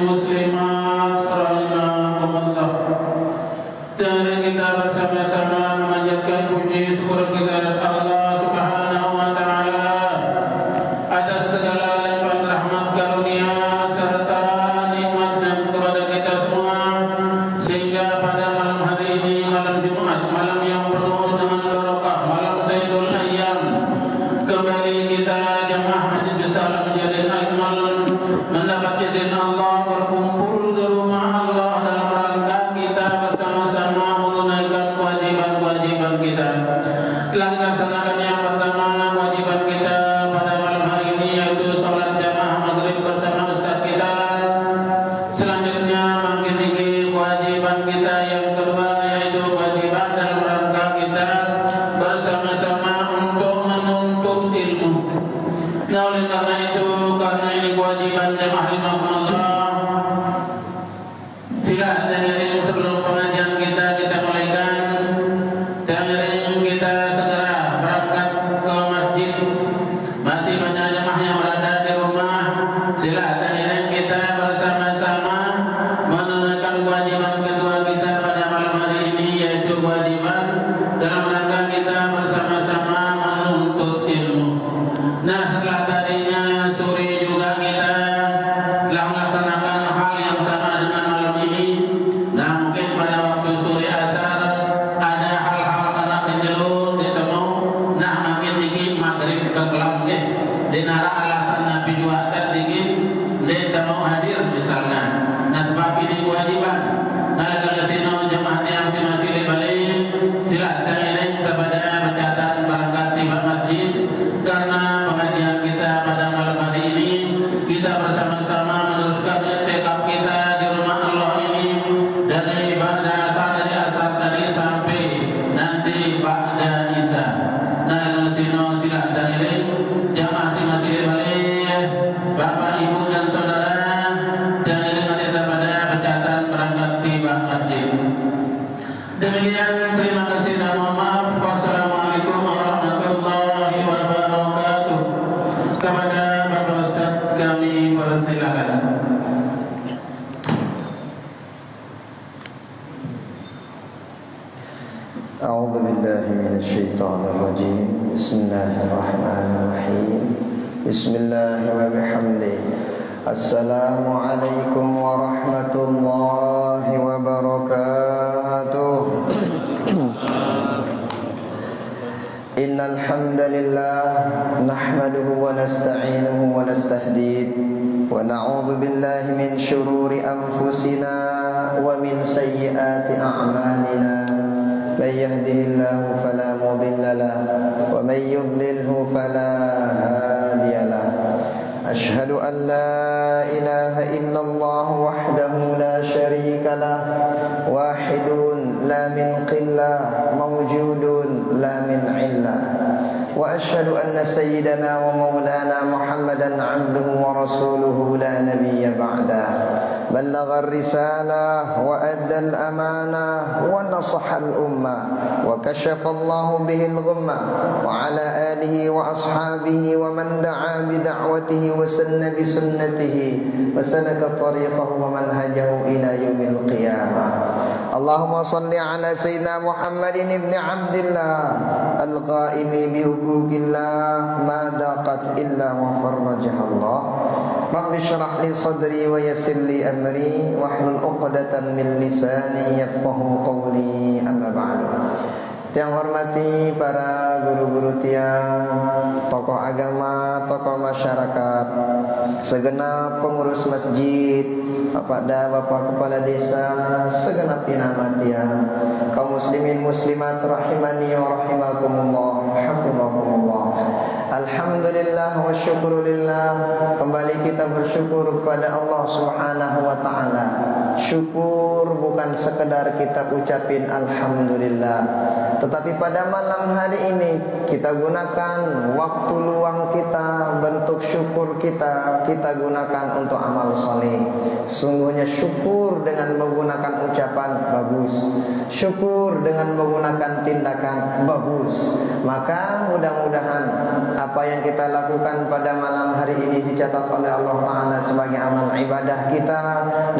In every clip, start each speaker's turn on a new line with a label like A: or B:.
A: muslimat rahimakumullah. Dan kita bersama-sama memanjatkan puji syukur kita kepada Allah Subhanahu wa taala atas segala limpahan rahmat karunia serta nikmat kepada kita semua, sehingga pada malam hari ini, malam Jumat, malam yang penuh dengan barokah, malam Zaidul Ayyam, kembali kita jamaah Masjid Besar menjadi akmal mendapat izin Allah berkumpul di rumah Allah dalam rangka kita bersama-sama menunaikan kewajiban-kewajiban kita. Telah dilaksanakan yang pertama kewajiban kita pada malam hari ini, yaitu sholat jamaah maghrib bersama ustaz kita. Selanjutnya makin tinggi kewajiban kita yang kedua, yaitu kewajiban dalam rangka kita bersama-sama untuk menuntut ilmu. Nah, oleh karena itu, karena ini kewajiban jamaah rahimakumullah, sila dengerin sebelum pengajian kita mulaikan. Dengerin kita segera berangkat ke masjid. Masih banyak jamaah yang berada di rumah. Sila dengerin kita bersama-sama menunaikan kewajiban kedua kita pada malam hari ini, yaitu kewajiban dalam rangka kita bersama-sama menuntut ilmu. Nah, setelah tadinya sore juga kita telah melaksanakan hal yang sama dengan malam ini. Nah, mungkin pada waktu sore asar ada hal-hal kena kenjelur ditemu. Nah, makin dikit maghrib ke kelam di nara alasan Nabi juga atas dikit dia mau hadir misalnya. Nah, sebab ini kewajiban. Nah, kalau sino jemaah yang masih dibalik, silakan iring kepada pencatatan berangkat tiba masjid, karena pengajian kita pada malam hari ini kita bersama-sama meneruskan i'tikaf kita di rumah Allah ini dari asar tadi sampai nanti ba'da isya. Nah, kalau sino silakan iring jamaah masih dibalik, bapak ibu dan saudara, dan iring kita pada pencatatan berangkat tiba masjid. Demikian, terima kasih dan mohon maaf. Wassalamualaikum warahmatullahi wabarakatuh. Kepada Bapak Ustaz kami persilakan.
B: A'udzu billahi minasyaitonir rajim. Bismillahirrahmanirrahim. Bismillahi wa bihamdihi. Assalamualaikum warahmatullahi wabarakatuh. Innal hamdalillah nahmaduhu wa nasta'inuhu wa nastahdiih wa na'udzu billahi min shururi anfusina wa min sayyiati a'malina. Man yahdihillahu fala mudilla lahu wa man yudlilhu fala hadiya lahu. Ashhadu an la ilaha illallah wahdahu la syarika lah, wahidun la min qillah, mawjudun la min illah. Wa ashhadu anna sayyidana wa maulana Muhammadan abduhu wa rasuluhu la nabiyya ba'dah. Ballagha ar-risalah wa adda al-amanah wa nasaha al-ummah wa kashafa Allahu bihi al-ghummah wa ala alihi wa ashabihi wa man da'a bi da'watihi wa sanna bi sunnatihi wa salaka tariqahu wa manhajahu ila yaumil qiyamah. Allahumma salli ala sayyidina Muhammadin ibn Abdillah al-qaimi bi huquqillah ma daqat illa wa farrajaha Allah. Rabbi syrah li sadri wa yassir li amri wahlul 'uqdatam min lisani yafqahu qawli, amma ba'du. Yang hormati para guru-guru tiang, tokoh agama, tokoh masyarakat, segenap pengurus masjid, bapak kepala desa, segenap inama tiang, kaum muslimin muslimat rahimani wa rahimakumullah, hafizakumullah. Alhamdulillah wa syukurillah. Kembali kita bersyukur kepada Allah Subhanahu wa ta'ala. Syukur bukan sekedar kita ucapin alhamdulillah, tetapi pada malam hari ini kita gunakan waktu luang kita, bentuk syukur kita gunakan untuk amal saleh. Sungguhnya syukur dengan menggunakan ucapan bagus, syukur dengan menggunakan tindakan bagus. Maka mudah-mudahan apa yang kita lakukan pada malam hari ini dicatat oleh Allah Ta'ala sebagai amal ibadah kita,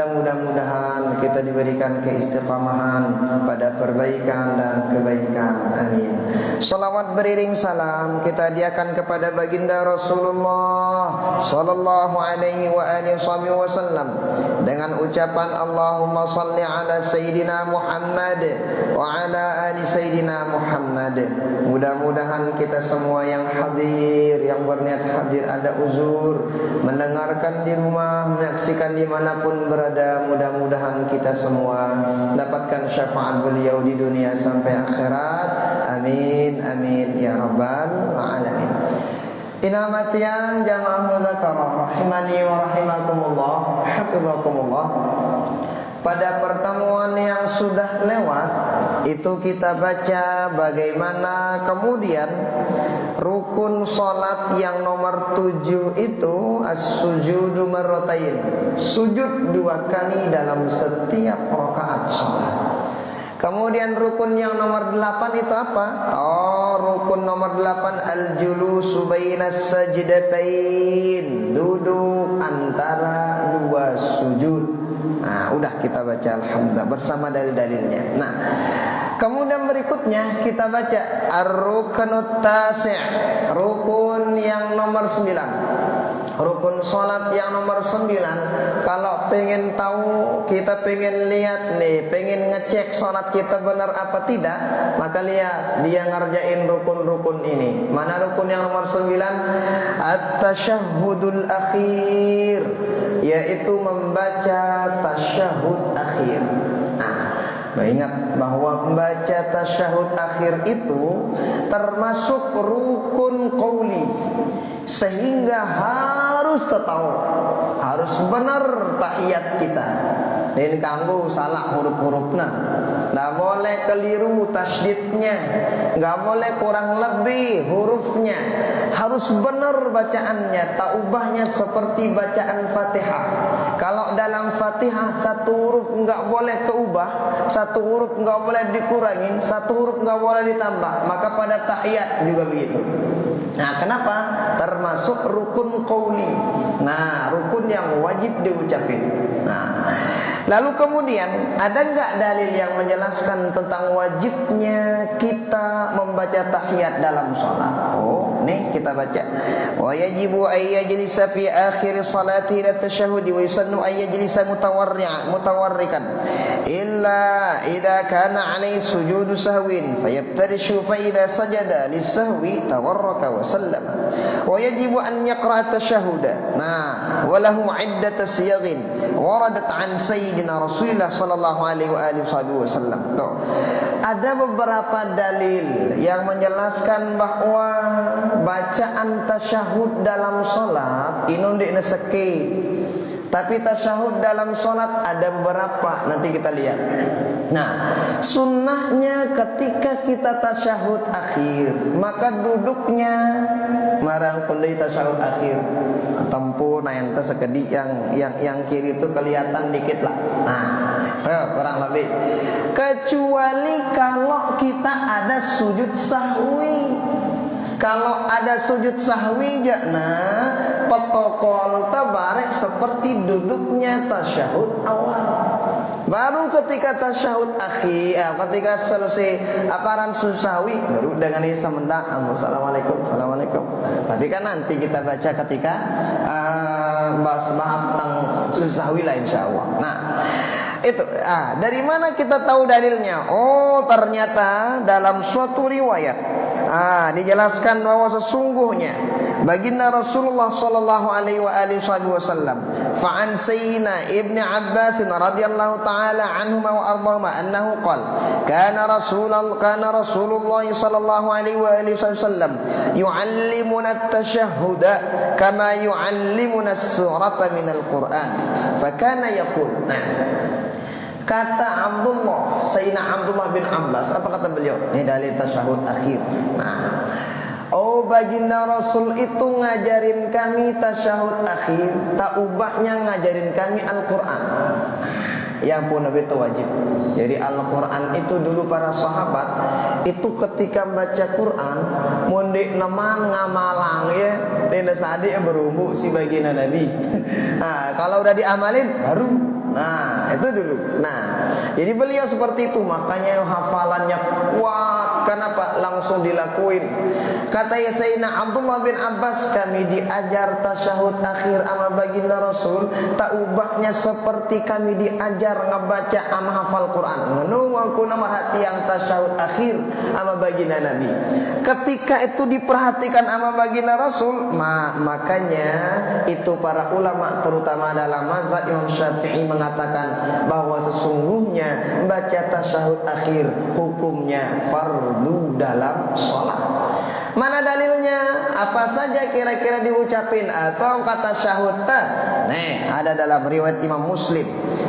B: dan mudah-mudahan kita diberikan keistiqamahan pada perbaikan dan kebaikan. Amin. Salawat beriring salam kita hadiahkan kepada baginda Rasulullah sallallahu alaihi wa alihi wasallam dengan ucapan Allahumma salli ala Sayyidina Muhammad wa ala ali Sayyidina Muhammad. Mudah-mudahan kita semua yang hadir, yang berniat hadir, ada uzur, mendengarkan di rumah, menyaksikan dimanapun berada, mudah-mudahan kita semua dapatkan syafaat beliau di dunia sampai akhirat. Amin, amin ya rabbal alamin. Inamatian jamaah mudzakarah rahimani wa rahimakumullah, hafizakumullah. Pada pertemuan yang sudah lewat itu kita baca bagaimana kemudian rukun salat yang nomor 7 itu as-sujudu marratain, sujud 2 kali dalam setiap rakaat salat. Kemudian rukun yang nomor 8 itu apa? Oh, rukun nomor 8 al-julusu bainas sajdatain, duduk antara 2 sujud. Nah, udah kita baca alhamdulillah bersama dalil-dalilnya. Nah, kemudian berikutnya kita baca ar-ruknut tasi', rukun yang nomor 9. Rukun salat yang nomor 9. Kalau pengen tahu, kita pengen lihat nih, pengen ngecek salat kita benar apa tidak, maka lihat dia ngerjain rukun-rukun ini. Mana rukun yang nomor 9? At-tasyahhudul akhir, yaitu membaca tasyahud akhir. Nah, ingat bahwa membaca tasyahud akhir itu termasuk rukun qauli, sehingga harus tahu, harus benar tahiyat kita. Ini kanggo salah huruf-hurufnya, nggak boleh keliru tasydidnya, nggak boleh kurang lebih hurufnya, harus benar bacaannya, taubahnya seperti bacaan Fatihah. Kalau dalam Fatihah satu huruf nggak boleh keubah, satu huruf nggak boleh dikurangin, satu huruf nggak boleh ditambah, maka pada tahiyat juga begitu. Nah, kenapa? Termasuk rukun qauli. Nah, rukun yang wajib diucapin. Nah, lalu kemudian ada enggak dalil yang menjelaskan tentang wajibnya kita membaca tahiyat dalam salat? Oh, nih kita baca. Wa yajibu ay yajlisa fi akhir salati ila tasyahhud wa yusannu ay yajlisa mutawarrikan illa idza kana alaihi sujudu sahwin fayabtarishu fa idza sajada lis-sahwi tawarraka wa sallama. Wa yajibu an yaqra at-tashahhuda. Nah, wa lahu 'iddat siyaghin waradat an sayyidina Rasulullah sallallahu alaihi wa alihi wasallam. Tuh. Ada beberapa dalil yang menjelaskan bahwa bacaan tasyahud dalam salat inundik neseki. Tapi tasyahud dalam salat ada beberapa, nanti kita lihat. Nah, sunnahnya ketika kita tasyahud akhir, maka duduknya marang pundai tasyahud akhir. Tempuh nah ente sekedi yang kiri itu kelihatan dikit lah. Nah, itu kurang lebih. Kecuali kalau kita ada sujud sahwi. Kalau ada sujud sahwi jana protokol tabarek seperti duduknya tasyahud awal. Baru ketika tasyahud akhir, ketika selesai aparan sujud sahwi, baru dengan isa mendak assalamualaikum, assalamualaikum. Tapi kan nanti kita baca ketika bahas tentang sujud sahwi lah insyaallah. Nah, itu dari mana kita tahu dalilnya? Oh, ternyata dalam suatu riwayat dijelaskan bahwa sesungguhnya baginda Rasulullah sallallahu alaihi wa alihi wasallam fa'an sayyidina Ibnu Abbas radhiyallahu taala anhuma wa ardhahuma annahu qala kana Rasulullah sallallahu alaihi wa alihi wasallam yu'allimuna at-tashahhuda kama yu'allimuna as-surata minal Qur'an fa kana yaqul. Nah, kata Sayyidina Abdullah bin Abbas, apa kata beliau? Ini dalil tasyahud akhir. Nah, Oh, baginda Rasul itu ngajarin kami tasyahud akhir, tak ubahnya ngajarin kami Al-Quran. Ya pun Nabi itu wajib. Jadi Al-Quran itu dulu para sahabat itu ketika baca Quran mundik neman ngamalang ya, dina sadik berumbu si baginda Nabi. Nah, kalau udah diamalin baru. Nah, itu dulu. Nah, jadi beliau seperti itu, makanya hafalannya kuat. Kenapa? Langsung dilakuin. Kata Sayyidina Abdullah bin Abbas, kami diajar tasyahud akhir sama baginda Rasul, tak ubahnya seperti kami diajar ngebaca ama hafal Quran. Menunggu nomor hati yang tasyahud akhir sama baginda Nabi. Ketika itu diperhatikan sama baginda Rasul, makanya itu para ulama terutama dalam mazhab Imam Syafi'i mengatakan bahwa sesungguhnya baca tasyahud akhir hukumnya fardu dalam sholat. Mana dalilnya? Apa saja kira-kira diucapin atau kata syahud? Nih, ada dalam riwayat Imam Muslim.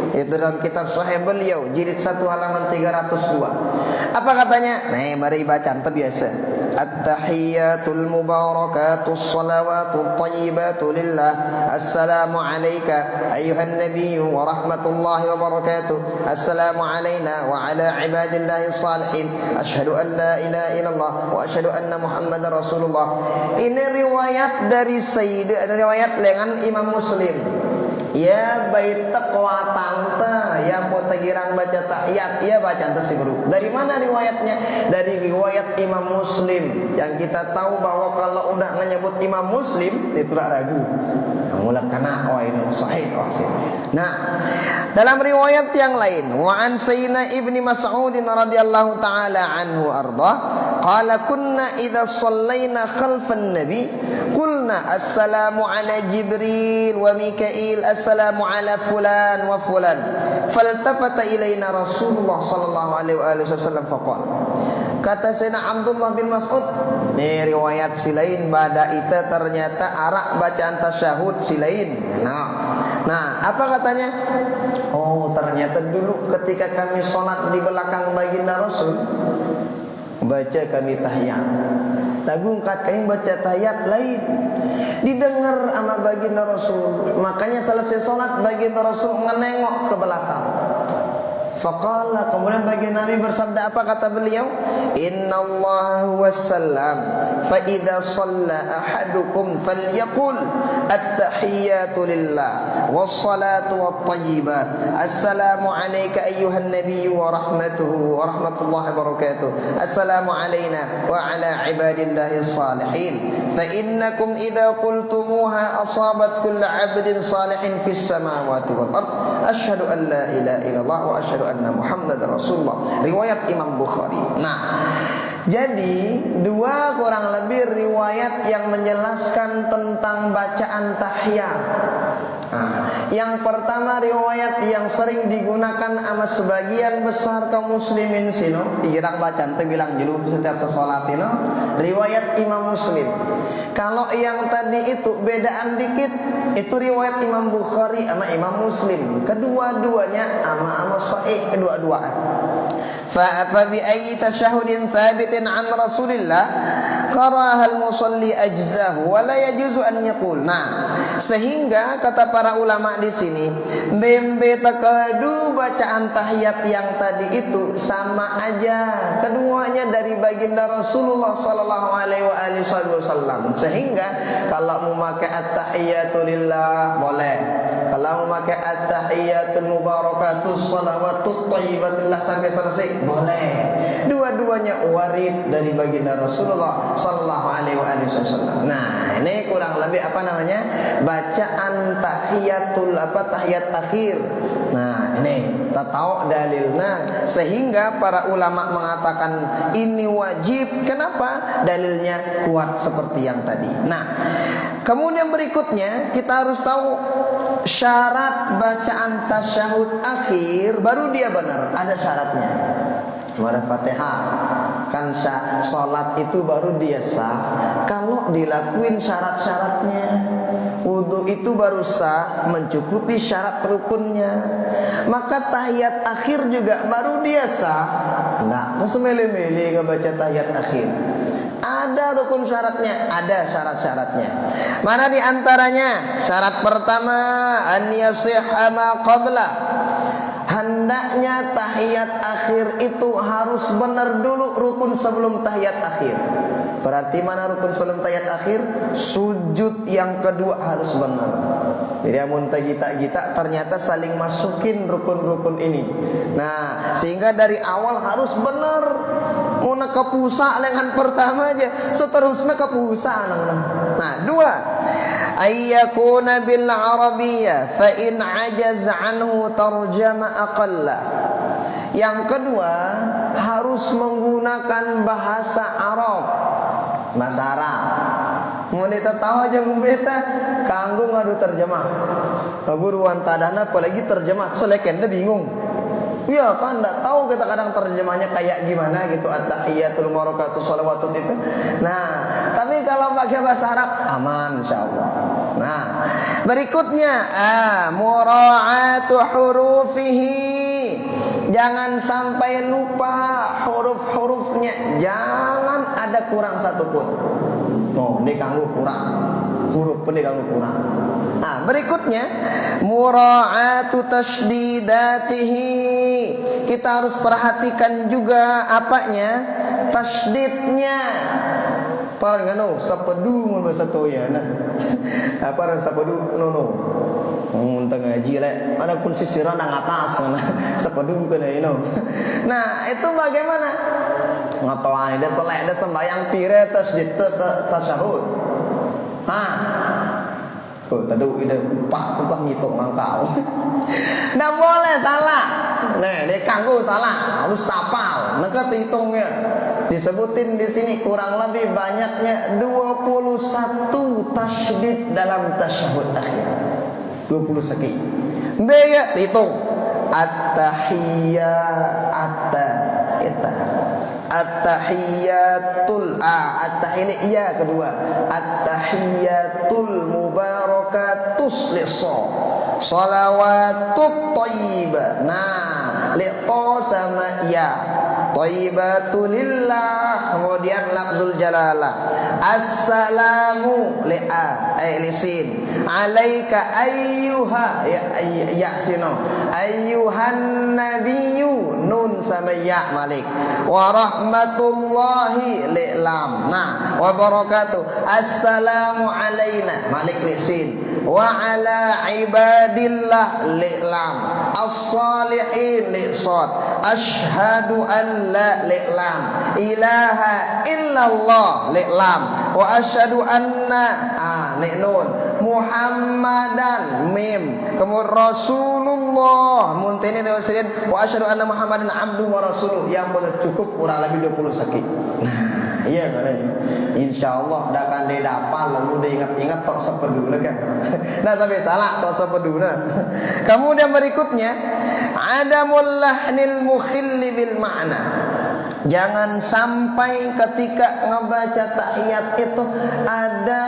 B: Itu dalam kitab Sahih beliau, jilid 1 halaman 302. Apa katanya? Nih, mari baca biasa. At-tahiyyatul mubarakatus salawatut thayyibatu lillah. Assalamu alayka ayyuhan nabiyyu wa rahmatullahi wa barakatuh. Assalamu alayna wa ala ibadillahi salihin. Asyhadu an la ilaha illallah wa asyhadu anna Muhammadar Rasulullah. Ini riwayat dari riwayat lengan Imam Muslim. Ya bait taqwa tangta yang mau tegirang baca tahiyat ya baca anta sih bro. Dari mana riwayatnya? Dari riwayat Imam Muslim yang kita tahu bahwa kalau udah menyebut Imam Muslim itu tak ragu. Mulak kana ini sahih sih. Nah, dalam riwayat yang lain, wa an Sayyidina Ibnu Mas'ud radhiyallahu taala anhu arda, qala kunna idza shallaina khalfan nabi qulna assalamu ala Jibril wa Mikail, assalamu ala fulan wa fulan. Faltafata ilaina Rasulullah sallallahu alaihi wasallam faqala. Kata Sayyidina Abdullah bin Mas'ud, nih riwayat silain bada ita ternyata arak bacaan tasyahud silain. Nah, apa katanya? Oh, ternyata dulu ketika kami sholat di belakang baginda Rasul, baca kami tahiyat. Lagu kat kami baca tahiyat lain. Didengar sama baginda Rasul. Makanya selesai sholat baginda Rasul menengok ke belakang. Faqala, kemudian baginda Nabi bersabda, apa kata beliau? Innallaha wassalam, fa idza shalla ahadukum falyaqul at-tahiyyatu lillah was-salatu wat-thayyibat. Assalamu alayka ayyuhan nabiyyu wa rahmatuhu wa rahmatullahi wa barakatuh. Assalamu alayna wa ala ibadillahi salihin. Fa innakum idza qultumuha asabat kull 'abdin salihin fis samawati wal ard. Asyhadu an la ilaha illallah wa asyhadu anna Muhammadar Rasulullah. Riwayat Imam Bukhari. Nah, jadi dua kurang lebih riwayat yang menjelaskan tentang bacaan tahiyat. Yang pertama riwayat yang sering digunakan sama sebagian besar kaum muslimin sino, irang bacaan teh bilang jelu setiap salat ini, riwayat Imam Muslim. Kalau yang tadi itu bedaan dikit, itu riwayat Imam Bukhari sama Imam Muslim. Kedua-duanya ama sahih kedua-duaan. Fa bi ayyi tasyahudin thabitin an Rasulillah qaraha al-musalli ajzahu wa la yajuzu an yaqul. Nah, sehingga kata para ulama di sini, bembe takadu bacaan tahiyat yang tadi itu sama aja. Keduanya dari baginda Rasulullah sallallahu alaihi wasallam. Sehingga kalau memakai at-tahiyatu lillah boleh. Kalau memakai at-tahiyatul mubarakatus shalawatut thayyibatillah sampai selesai boleh. Dua-duanya warid dari baginda Rasulullah sallallahu alaihi wasallam. Nah, ini kurang lebih apa namanya? Bacaan tahiyat akhir. Nah, ini kita tahu dalilnya, sehingga para ulama mengatakan ini wajib. Kenapa? Dalilnya kuat seperti yang tadi. Nah, kemudian berikutnya kita harus tahu syarat bacaan tasyahud akhir baru dia benar. Ada syaratnya. Mara Fatihah kan salat itu baru dia sah kalau dilakuin syarat-syaratnya. Wudu itu baru sah mencukupi syarat rukunnya. Maka tahiyat akhir juga baru dia sah. Enggak semele-mele enggak baca tahiyat akhir. Ada rukun syaratnya, ada syarat-syaratnya. Mana di antaranya? Syarat pertama, an yasihha ma qabla. Hendaknya tahiyat akhir itu harus benar dulu rukun sebelum tahiyat akhir. Berarti mana rukun sebelum tahiyat akhir? Sujud yang kedua harus benar. Jadi amun kita ternyata saling masukin rukun-rukun ini. Nah, sehingga dari awal harus benar. Muna kepusa lengan pertama aja, seterusnya kepusa. Nah, dua, ayyakuna bil arabiyyah fa in ajaz anhu tarjama aqalla. Yang kedua, harus menggunakan bahasa Arab. Bahasa Arab. Mau tahu aja beta kanggo ngadu terjemah. Buruan tadana apalagi terjemah, selekenda bingung. Iya kan, enggak tahu kita kadang terjemahnya kayak gimana gitu, at-tahiyatul barakatuh shalawatut itu. Nah, tapi kalau pakai bahasa Arab aman insyaallah. Nah, berikutnya mura'atu hurufihi. Jangan sampai lupa huruf-hurufnya, jangan ada kurang satu pun. Oh, ini kanggo kurang. Huruf ini kanggo kurang. Nah, berikutnya mura'atu tasydidatihi. Kita harus perhatikan juga apanya? Tasydidnya. Parang ngano sapedu mun bahasa toyana. Apa ran sapedu no. Muntah ngaji le, mana pun sisiran nang atas mana sapedu kena ino. Nah, itu bagaimana? Ngatoan ada selek ada sembayang pire tasydid tasyahud. Tadu ide pak tukang ngitung mangkau. Nggak boleh salah. Nah, dia kanggo salah, harus tapal. Maka hitungnya disebutin di sini kurang lebih banyaknya 21 tasydid dalam tasyahud akhir. 20 sekian. Biaya hitung. At-tahiyatul at-tahiyya kedua. At-tahiyatul mubarakatus lis-shalah. Shalawatut thayyibah. Nah, liqa sama ya. Thayyibatul lillah, kemudian lafzul jalalah. Assalamu lisin. Alaika ayyuha sino. Ayyuhan nabiyyu nun sama ya malik. Wa rahmatullahi lilam. Nah, wa barakatuh. Assalamu alaina malik lisin. Wa ala ibadillah lilam. As-salihin lisad. Asyhadu an la lilam ilaha illallah lilam wa asyhadu anna nun Muhammadan mim kemudian Rasulullah muntini wa asyhadu anna Muhammadan abduhu wa rasuluh. Yang boleh cukup kurang lebih 20 sakit. Nah, iya kan? Insyaallah dak kan didapal lalu diingat-ingat tok sepeduna kan. Nah, sampai salah tok sepeduna. Kemudian berikutnya adamul lahnil mukhilli bil ma'na. Jangan sampai ketika ngebaca tahiyat itu ada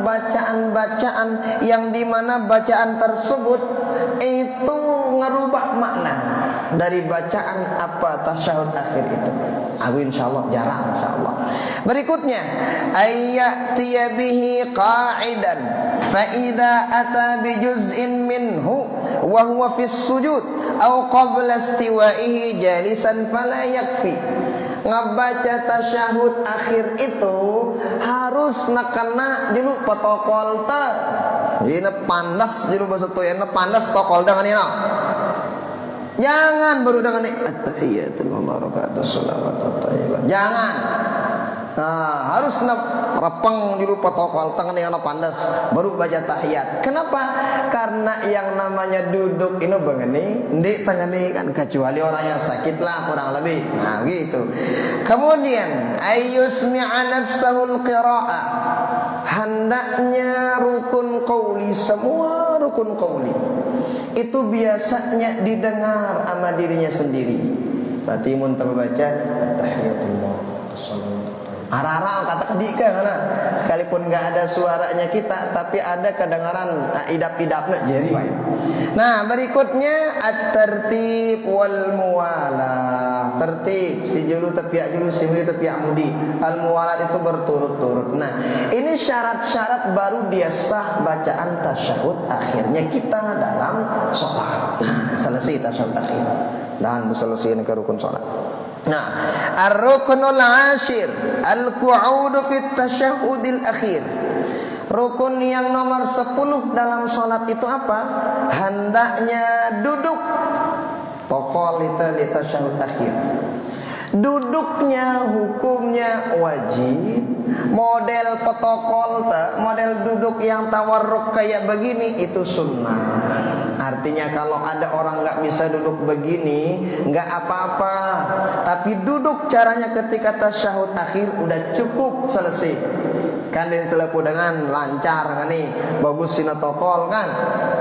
B: bacaan-bacaan yang dimana bacaan tersebut itu ngerubah makna dari bacaan apa tasyahud akhir itu. Aku insyaallah jarang insyaallah. Berikutnya ayyatiya bihi qa'idan fa idza ata bi juz'in minhu wa huwa fi sujud aw qabla istiwa'ihi jalisan fala yakfi. Ngebaca tasyahud akhir itu harus nakena dulu protokol ta. Ini pandas dulu bahasa toyana pandas tokol dengan ini. Jangan baru dengan at-tahiyatul mubarakatuh shalawatut thayyibah. Jangan. Nah, harus repeng dulu protokol tangan yang pandas baru baca tahiyat. Kenapa? Karena yang namanya duduk ini begini, ndik tangani kan kecuali orang yang sakit lah kurang lebih. Nah, gitu. Kemudian ayyusmi'a nafsahul qira'ah. Hendaknya rukun qauli, semua rukun qauli itu biasanya didengar sama dirinya sendiri. Berarti mun baca at-tahiyatul mubarakatuh shalawatut thayyibah. Arah-arah kata kedika karena sekalipun nggak ada suaranya kita, tapi ada kedengaran idap-idapnya jadi. Nah, berikutnya at-tertib wal muwalah. Tertib si julu tepiak julu si mudi tepiak mudi. Al muwalat itu berturut-turut. Nah, ini syarat-syarat baru dia sah bacaan tasyahud akhirnya kita dalam sholat. Nah, selesai tasyahud akhir dan selesai ke rukun sholat. Nah, ar-ruknul ashir al-qu'udu fit tasyahhudil akhir. Rukun yang nomor 10 dalam salat itu apa? Hendaknya duduk. Tokol itu tasyahhud akhir. Duduknya hukumnya wajib. Model protokol, model duduk yang tawarruk kayak begini itu sunnah. Artinya kalau ada orang nggak bisa duduk begini, nggak apa-apa. Tapi duduk caranya ketika tasyahud akhir udah cukup, selesai. Kan dia selepu dengan lancar kan nih, bagus sinotokol kan.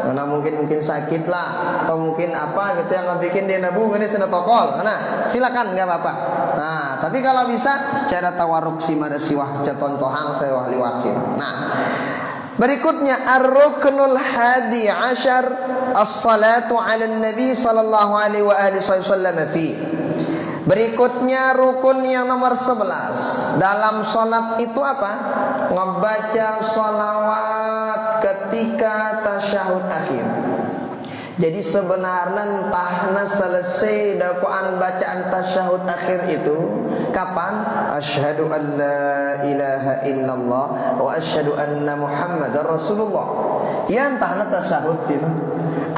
B: Karena mungkin sakit lah, atau mungkin apa gitu yang bikin dia nabu ini sinotokol. Nah, silakan nggak apa-apa. Nah, tapi kalau bisa secara tawarruk si mada siwah contohang sewah liwat sih. Nah, berikutnya ar-ruknul hadi ashar as-salatu ala nabi sallallahu alaihi wa alihi wasallam fi. Berikutnya rukun yang nomor 11 dalam salat itu apa? Ngebaca sholawat ketika tasyahud akhir. Jadi sebenarnya entahna selesai dakwaan bacaan tasyahud akhir itu kapan? Asyhadu an la ilaha illallah wa asyhadu anna Muhammadar Rasulullah. Ya entahna tasyahud sini.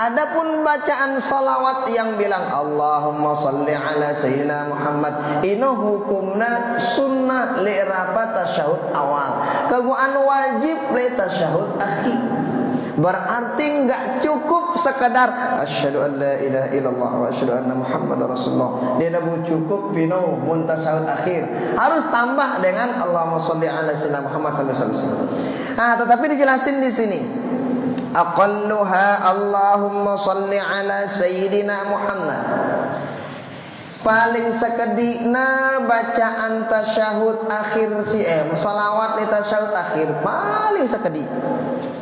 B: Adapun bacaan salawat yang bilang Allahumma shalli ala sayyidina Muhammad, ini hukumna sunnah li rapat tasyahud awal. Kaguan wajib li tasyahud akhir. Berarti enggak cukup sekadar asyhadu an la ilaha illallah wa asyhadu anna Muhammadar Rasulullah. Dia nabu cukup bino mun tasyahud akhir. Harus tambah dengan Allahumma shalli ala sayyidina Muhammad sampai selesai. Nah, tetapi dijelasin di sini. Aqalluha Allahumma shalli ala sayyidina Muhammad. Paling sekedikna bacaan tasyahud akhir salawat di tasyahud akhir paling sekedik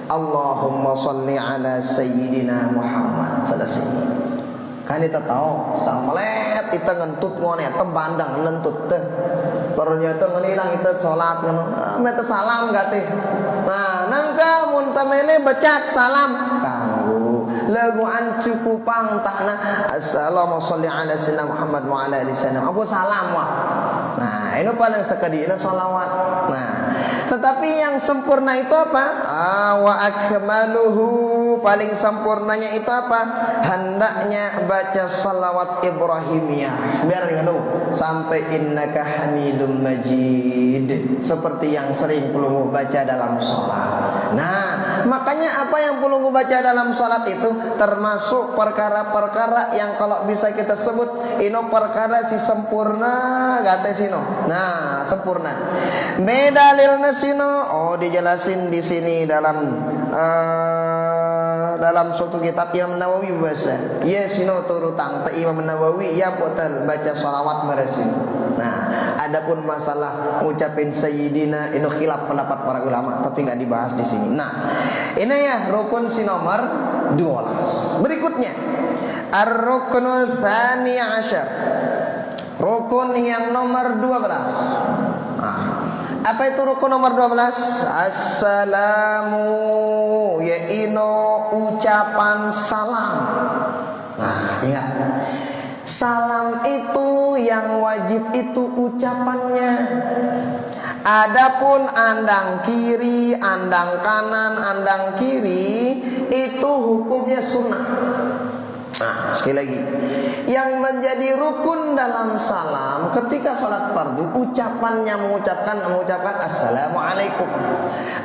B: Allahumma shalli ala sayyidina Muhammad. Selesai. Kan kita tahu samelet kita ngentut ngone tembandang ngentut teh. Barunya teh ngenilang kita salat ngono. Mete salam gak teh. Nah, nangka mun tamene becat salam kanggo laguan cukupang tahna assalamu sholli ala sayyidina Muhammad wa ala alihi wasallam. Apa salam wah. Nah, ini paling sekedina salawat. Nah, tetapi yang sempurna itu apa? Wa akmaluhu, paling sempurnanya itu apa? Hendaknya baca salawat Ibrahimiyah. Biar nganu sampai innaka hamidum majid, seperti yang sering perlu baca dalam sholat. Nah, makanya apa yang perlu baca dalam sholat itu termasuk perkara-perkara yang kalau bisa kita sebut ini perkara si sempurna gate sino. Nah, sempurna. Medalilna sino dijelasin di sini dalam suatu kitab Imam Nawawi bahasa. Ya sino turutang te Imam Nawawi ya boten baca sholawat meresin. Nah, adapun masalah ngucapin sayyidina ini khilaf pendapat para ulama, tapi enggak dibahas di sini. Nah, ini ya rukun si nomor 12. Berikutnya ar-ruknu tsani asyar. Rukun yang nomor 12. Nah, apa itu rukun nomor 12? Assalamu, yaitu ucapan salam. Nah, ingat. Salam itu yang wajib itu ucapannya. Adapun andang kiri, andang kanan, andang kiri itu hukumnya sunnah. Nah, sekali lagi, yang menjadi rukun dalam salam ketika salat fardu ucapannya mengucapkan assalamualaikum.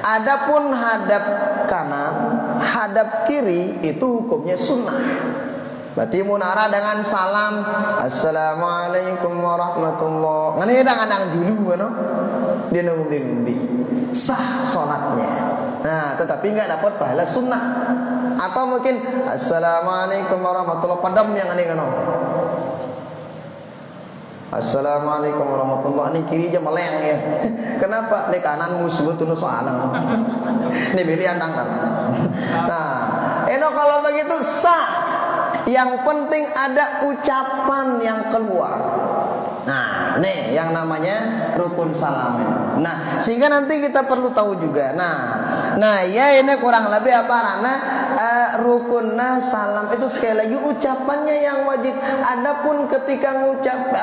B: Adapun hadap kanan, hadap kiri itu hukumnya sunnah. Berarti munara dengan salam assalamualaikum warahmatullah. Ngene dang dulu ngono. Dia ngumbi-ngumbi. Sah salatnya. Nah, tetapi enggak dapat pahala sunnah. Atau mungkin assalamualaikum warahmatullah padam yang ngene ngono. Assalamualaikum warahmatullahi. Ini kiri aja meleng ya. Kenapa? Di kanan musuh tuh soalan. Ini pilih andang kan. Nah, kalau begitu sah. Yang penting ada ucapan yang keluar. Nah, nih yang namanya rukun salam ini. Nah, sehingga nanti kita perlu tahu juga. Nah, ya ini kurang lebih apa karena rukunna salam itu sekali lagi ucapannya yang wajib. Adapun ketika ngucap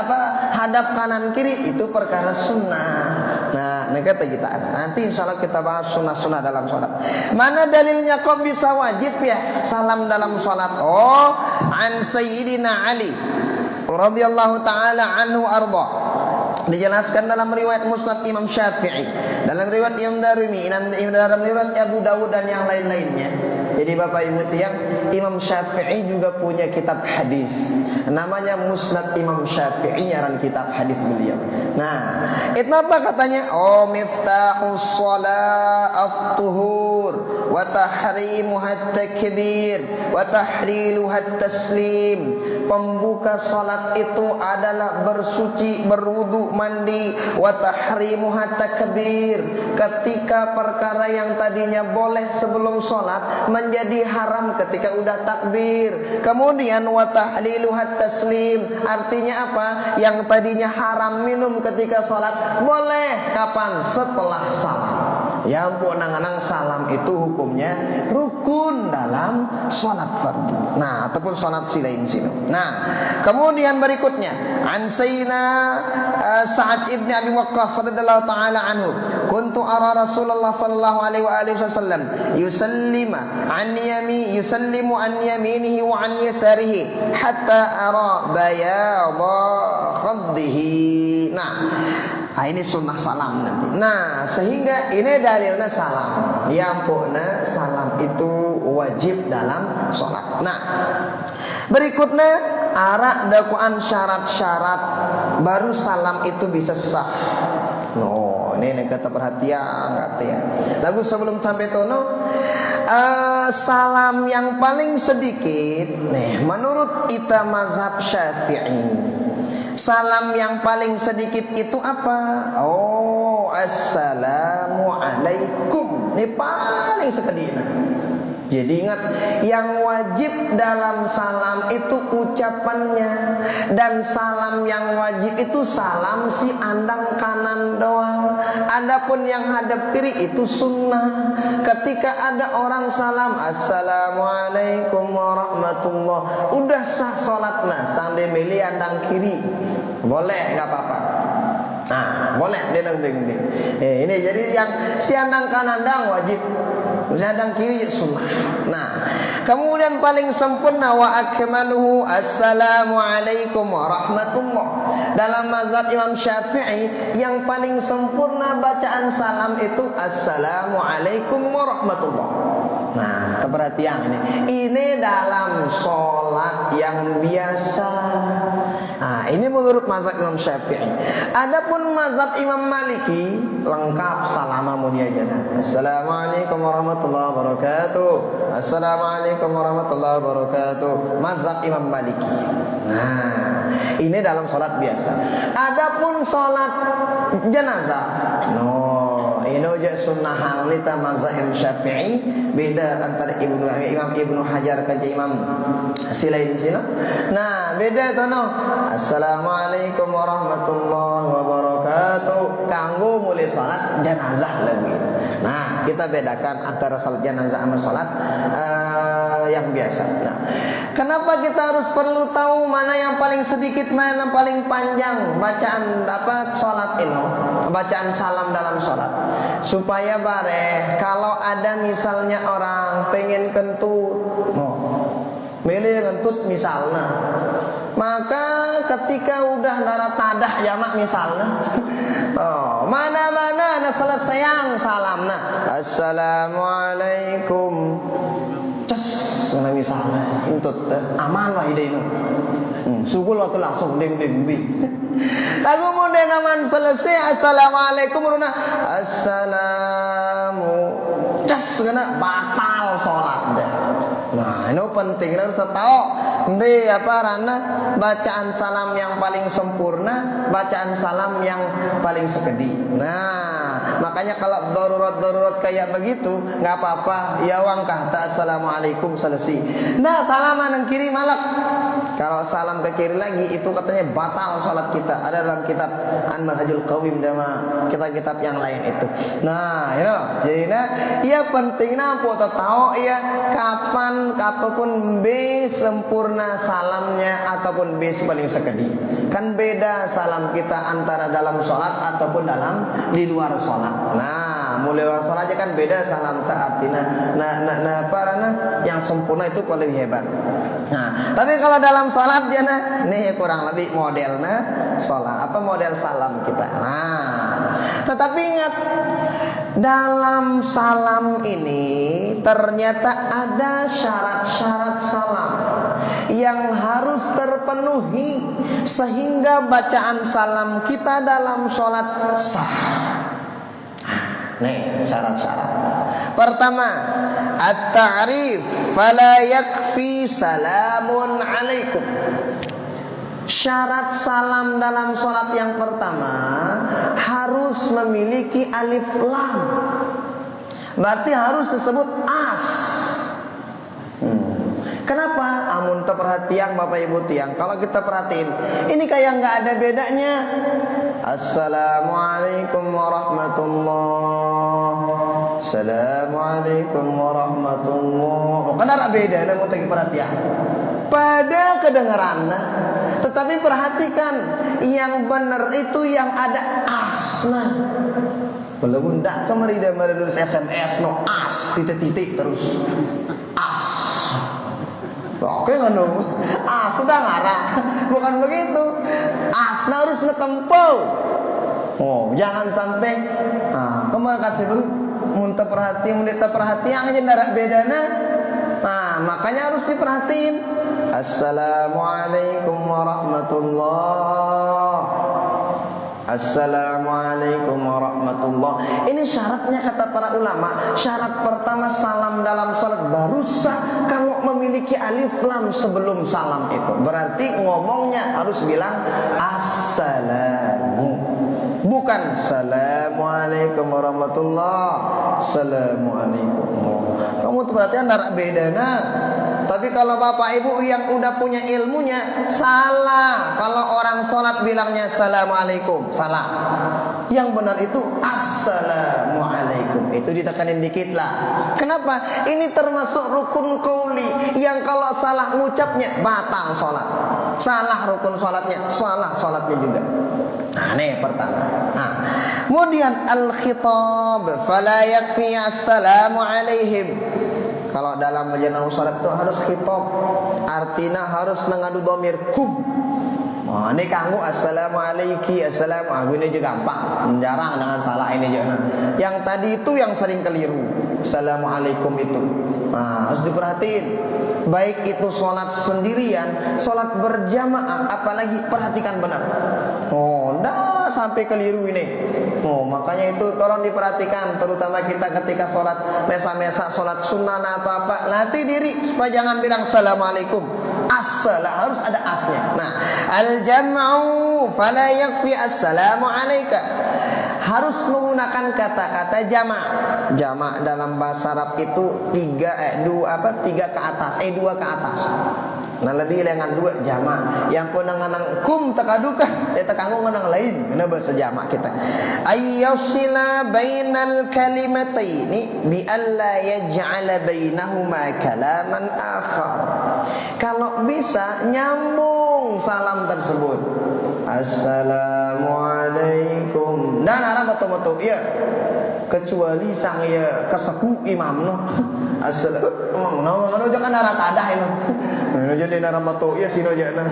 B: hadap kanan kiri itu perkara sunnah. Nah, ini kata kita nanti insya Allah kita bahas sunnah-sunnah dalam sholat. Mana dalilnya kok bisa wajib ya salam dalam sholat? Oh, an Sayyidina Ali radhiyallahu taala anhu arda. Dijelaskan dalam riwayat Musnad Imam Syafi'i, dalam riwayat Imam Darimi, dalam riwayat Abu Dawud dan yang lain-lainnya. Jadi Bapak Ibu tiang, Imam Syafi'i juga punya kitab hadis. Namanya Musnad Imam Syafi'i, yaran kitab hadis beliau. Nah, itu apa katanya? Oh, miftahus shalah at-tuhur wa tahrimuha at-takbir wa tahliluha at-taslim. Pembuka salat itu adalah bersuci, berwudu, mandi, wa tahrimuha takbir. Ketika perkara yang tadinya boleh sebelum salat menjadi haram ketika udah takbir. Kemudian wa tahliluha taslim, artinya apa? Yang tadinya haram minum ketika salat boleh kapan? Setelah salam. Ya ampun, nang-nang salam itu hukumnya rukun dalam salat fardu. Nah, ataupun salat silain sino. Nah, kemudian berikutnya an Sayyidina Sa'ad ibn Abi Waqqas radhiyallahu taala anhu, kuntu ara Rasulullah sallallahu alaihi wasallam yusallimu an yaminihi wa an yasarihi hatta ara bayadha khaddihi. Nah, ini sunnah salam nanti. Nah, sehingga ini dalilnya salam. Yang pokoknya salam itu wajib dalam sholat. Nah, berikutnya arak dakwaan syarat-syarat baru salam itu bisa sah. No, ini kata perhatian katanya. Lalu sebelum sampai tono, salam yang paling sedikit, nih menurut kita mazhab Syafi'i. Salam yang paling sedikit itu apa? Oh, assalamualaikum. Ini paling sekedina. Jadi ingat, yang wajib dalam salam itu ucapannya. Dan salam yang wajib itu salam si andang kanan doang. Adapun yang hadap kiri itu sunnah. Ketika ada orang salam assalamualaikum warahmatullah, udah sah sholatnya. Sambil milih andang kiri, boleh, nggak apa-apa. Nah, boleh denang-denang. Ini jadi yang si andang kanan doang wajib, andang kiri sunnah. Nah, kemudian paling sempurna wa akmaluhu assalamualaikum warahmatullah. Dalam mazhab Imam Syafi'i yang paling sempurna bacaan salam itu assalamualaikum warahmatullah. Nah, perhatian ini. Ini dalam sholat yang biasa. Nah, ini menurut mazhab Imam Syafi'i. Adapun mazhab Imam Maliki lengkap salama mudiajana. Assalamualaikum warahmatullahi wabarakatuh. Assalamualaikum warahmatullahi wabarakatuh. Mazhab Imam Maliki. Nah, ini dalam sholat biasa. Adapun sholat jenazah, ini aja sunnah hanglita mazhab Imam Syafi'i. Beda antara Imam Ibnu Hajar ke Imam silain sila. Nah, beda itu no. Assalamualaikum warahmatullahi wabarakatuh. Kanggo mulai salat jenazah lagi. Nah, kita bedakan antara salat jenazah sama salat yang biasa. Nah, kenapa kita harus perlu tahu mana yang paling sedikit, mana yang paling panjang bacaan salat ini, bacaan salam dalam salat, supaya bareh kalau ada misalnya orang pengen kentut, milih kentut misalnya, maka ketika udah darah tadah jamak misalnya, mana-mana ada selesai salamna assalamualaikum, nah misalnya kentut aman lah ide ini. Sugul waktu langsung ding-ding bi. Lagu mudah naman selesai assalamualaikum runa assalamu, kena batal sholat deh. Nah, ini penting harus tahu. Be apa rana bacaan salam yang paling sempurna, bacaan salam yang paling sekedi. Nah, makanya kalau darurat kayak begitu nggak apa-apa, ya wang kata assalamualaikum selesai. Nah, salaman yang kiri malak. Kalau salam ke kiri lagi itu katanya batal salat kita. Ada dalam kitab An-Manhajul Qawim dan kitab-kitab yang lain itu. Nah, jadi ya pentingnya po tahu ya kapan apapun B sempurna salamnya ataupun B paling sekedi. Kan beda salam kita antara dalam salat ataupun dalam di luar salat. Nah, mulai luar salat aja kan beda salam ta'atina. Yang sempurna itu paling hebat. Nah, tapi kalau dalam salat dia nih kurang lebih modelnya salat. Apa model salam kita? Nah, tetapi ingat dalam salam ini ternyata ada syarat-syarat salam yang harus terpenuhi sehingga bacaan salam kita dalam salat sah. Nih syarat-syarat. Pertama, at-ta'rif fala yakfi salamun alaikum. Syarat salam dalam salat yang pertama harus memiliki alif lam. Berarti harus disebut as. Kenapa? Amun perhatian Bapak Ibu tiang. Kalau kita perhatiin, ini kayak nggak ada bedanya. Assalamualaikum warahmatullah. Assalamualaikum warahmatullah. Kan ada beda, namun tadi perhatian. Pada kedengaran, tetapi perhatikan yang benar itu yang ada asna. Belum ndak kemarin dia menulis SMS no as titik-titik terus as. Oke nganu as sudah ngarah. Bukan begitu. Asna harus ngetempel. Oh, jangan sampai kemarin kasih baru muntah perhatian aja ndak bedana. Nah, makanya harus diperhatiin. Assalamualaikum warahmatullah. Assalamualaikum warahmatullah. Ini syaratnya kata para ulama. Syarat pertama salam dalam salat baru sah kalau memiliki alif lam sebelum salam itu. Berarti ngomongnya harus bilang assalamu. Bukan assalamualaikum warahmatullah. Assalamualaikum. Kamu tuh perhatian darak bedana. Tapi kalau Bapak Ibu yang udah punya ilmunya salah. Kalau orang sholat bilangnya assalamualaikum, salah. Yang benar itu assalamualaikum. Itu ditekanin dikit lah. Kenapa? Ini termasuk rukun qauli yang kalau salah ngucapnya batal sholat. Salah rukun sholatnya, salah sholatnya juga. Nah, ini pertama. Nah, kemudian al-khitab fala yakfi assalamu alaihim. Kalau dalam majelis salat itu harus khitab. Artinya harus mengadu dhamir kum. Oh, ini kanggo assalamualaikum, assalamu ini juga gampang. Jarang dengan salah ini juga. Yang tadi itu yang sering keliru. Assalamualaikum itu. Nah, harus diperhatiin. Baik itu sholat sendirian, sholat berjamaah, apalagi perhatikan benar. Oh, dah sampai keliru ini. Oh, makanya itu tolong diperhatikan, terutama kita ketika sholat mesa-mesa, sholat sunnah atau apa, latih diri supaya jangan bilang assalamualaikum. As-salah harus ada asnya. Nah, al-jam'u fala yakfi assalamu alayka. Harus menggunakan kata-kata jamak. Jamak dalam bahasa Arab itu tiga ke atas, dua ke atas. Nah lebih dengan dua jamak. Yang pun nganang kum takaduka, dia tekanggo nganang lain. Ini bahasa jamak kita. Ayyasila bainal kalimataini bi alla yaj'ala bainahuma kalaman akhar. Kalau bisa nyambung salam tersebut. Assalamualaikum. Dan arah betul-betul ya. Kecuali sang ya keseku imam no. Assalamualaikum. Jangan arah tadah itu. Jadi nara mato ya sino jana.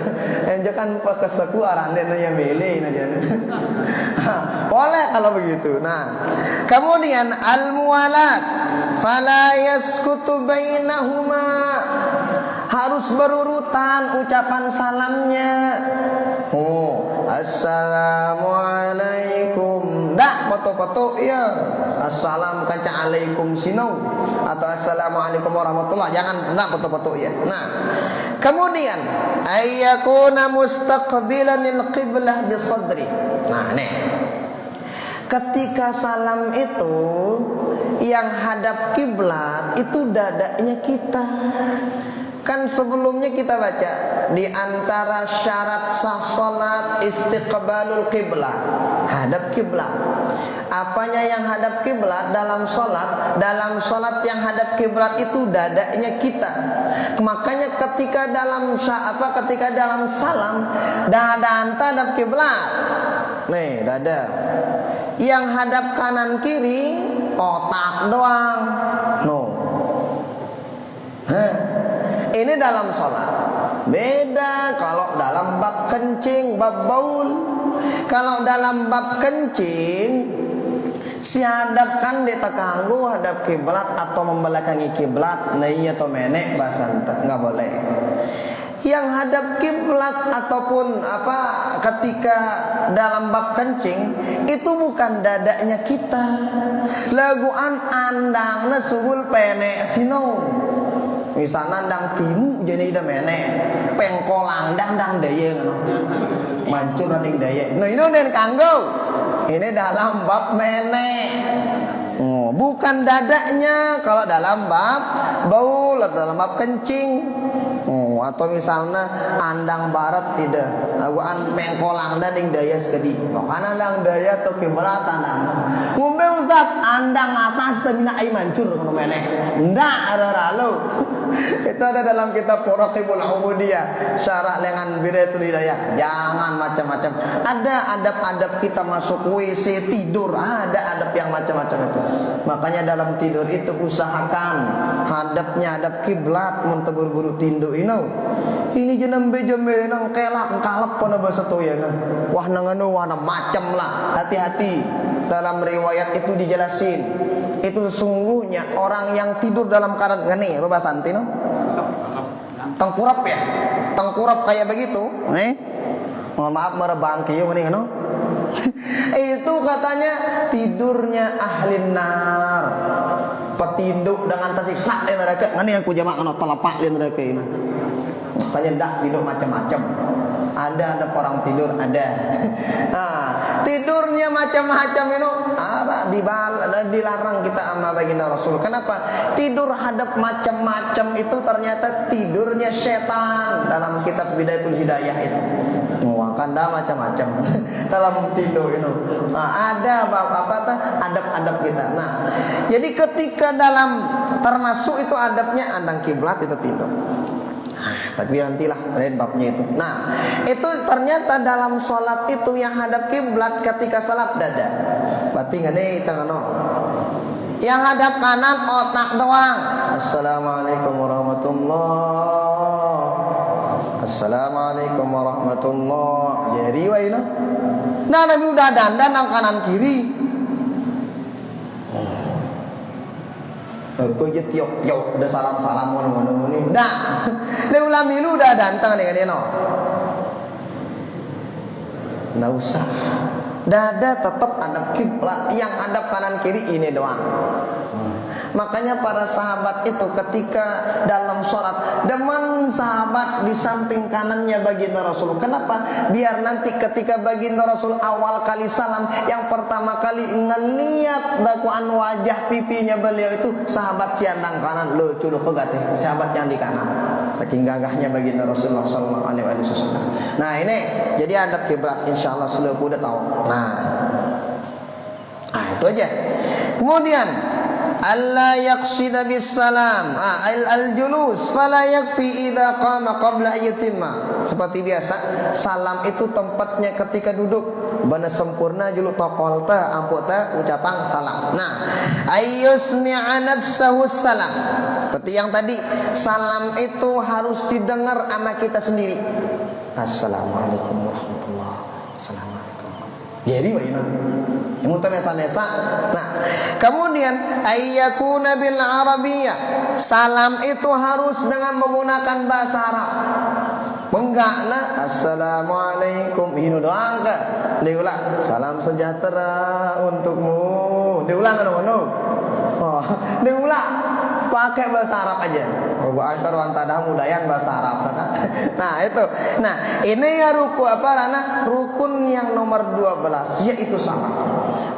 B: Jangan keseku arande na ya mele na jana. Boleh kalau begitu. Nah, kemudian al-muwalat fala yaskutu bainahuma. Harus berurutan ucapan salamnya. Oh, assalamualaikum. ndak foto-foto ya assalam alaikum sinau atau assalamualaikum warahmatullah, jangan ndak foto-foto ya. Nah, kemudian ayyakuna mustaqbilanil qiblah bi sadri. Nah, nih. Ketika salam itu yang hadap kiblat itu dadanya kita. Kan sebelumnya kita baca di antara syarat sah salat istiqbalul qiblah, hadap kiblat. Apanya yang hadap kiblat dalam salat? Dalam salat yang hadap kiblat itu dadanya kita. Makanya ketika dalam salam dada anta hadap kiblat. Nih, dada. Yang hadap kanan kiri otak doang. No. Ini dalam sholat. Beda kalau dalam bab kencing, bab baul. Kalau dalam bab kencing, si hadapkan di tekanggu hadap kiblat atau membelakangi kiblat, nai atau menek bahasa nggak boleh. Yang hadap kiblat ataupun ketika dalam bab kencing itu bukan dadanya kita. Laguan andangna subul pene sino. Misalnya andang timu jadi ida mene, pengkolang dang daya ngono. Mancur ning daya. Nah ini den kanggo. Ini dalam bab mene. Oh, bukan dadanya kalau dalam bab baul atau dalam bab kencing. Oh, atau misalnya andang barat tidak, aguan mengkolang ding daya sekedi. Kan andang daya atau kiblat andang. Umbe Ustaz andang atas temina ai mancur ngono meneh. Ndak ada lalu. Itu ada dalam kitab Furaqibul Ubudiyah, syarah lengan Bidayatul Hidayah. Jangan macam-macam. Ada adab-adab kita masuk WC tidur, ada adab yang macam-macam itu. Makanya dalam tidur itu usahakan hadapnya hadap kiblat, mun buru-buru tindu ino. Ini jeneng beje nang kelak kalep pona basa toyana. Wah nangano wah macam lah. Hati-hati. Dalam riwayat itu dijelasin. Itu sesungguhnya orang yang tidur dalam keadaan ngene apa bahasa antino? Tengkurap ya. Tengkurap kayak begitu, mohon maaf merebang kieu ngene ngono. Itu katanya tidurnya ahli nar. Petinduk dengan tersiksa di neraka. Ngene yang ku jamak ngono telepak di neraka ini. Makanya ndak tidur macam-macam. Ada orang tidur ada. Nah, tidurnya macam-macam itu dilarang kita sama baginda Rasul. Kenapa? Tidur hadap macam-macam itu ternyata tidurnya setan dalam kitab Bidayatul Hidayah itu. Kanda macam-macam dalam tidur itu. Nah, ada adab-adab kita. Nah, jadi ketika dalam termasuk itu adabnya andang kiblat itu tidur. Tapi nantilah lain babnya itu. Nah, itu ternyata dalam sholat itu yang hadap kiblat ketika salat dada. Berarti ngene tengano. Yang hadap kanan otak doang. Assalamualaikum warahmatullah. Assalamualaikum warahmatullah. Jadi wae no. Nah, Nabi udah dandan nang kanan kiri. Kau jadi yuk, udah salam ngono ini. Nah, le ulami lu udah datang dengan dia no. Nggak usah. Dada tetap hadap kiblat, yang hadap kanan kiri ini doang. Makanya para sahabat itu ketika dalam sholat demen sahabat di samping kanannya baginda Rasul. Kenapa? Biar nanti ketika baginda Rasul awal kali salam, yang pertama kali ngeliat dakwaan wajah pipinya beliau itu sahabat siandang kanan. Lo culuh pegat sahabat yang di kanan. Saking gagahnya baginda Rasulullah SAW. Nah ini jadi adab kiblat, insyaallah sudah udah tahu. Nah itu aja. Kemudian alla yaqsida bis salam al julus fala yakfi idza qama qabla yutimma. Seperti biasa salam itu tempatnya ketika duduk bana sempurna julu tokol ta ampu ta ucapan salam. Nah ayyusmi'a nafsahu salam. Seperti yang tadi salam itu harus didengar sama kita sendiri. Assalamualaikum warahmatullahi wabarakatuh. Jadi bagaimana? Yang nesa. Nah, kemudian ayyakuna bil arabiyyah. Salam itu harus dengan menggunakan bahasa Arab. Menggakna assalamualaikum hinu doang kan. Diulang salam sejahtera untukmu. Diulang kan ngono. Oh, diulang pakai bahasa Arab aja. Oh, gua antar wantadah mudayan bahasa Arab kan. Nah, itu. Nah, ini ya rukun yang nomor 12 yaitu salam.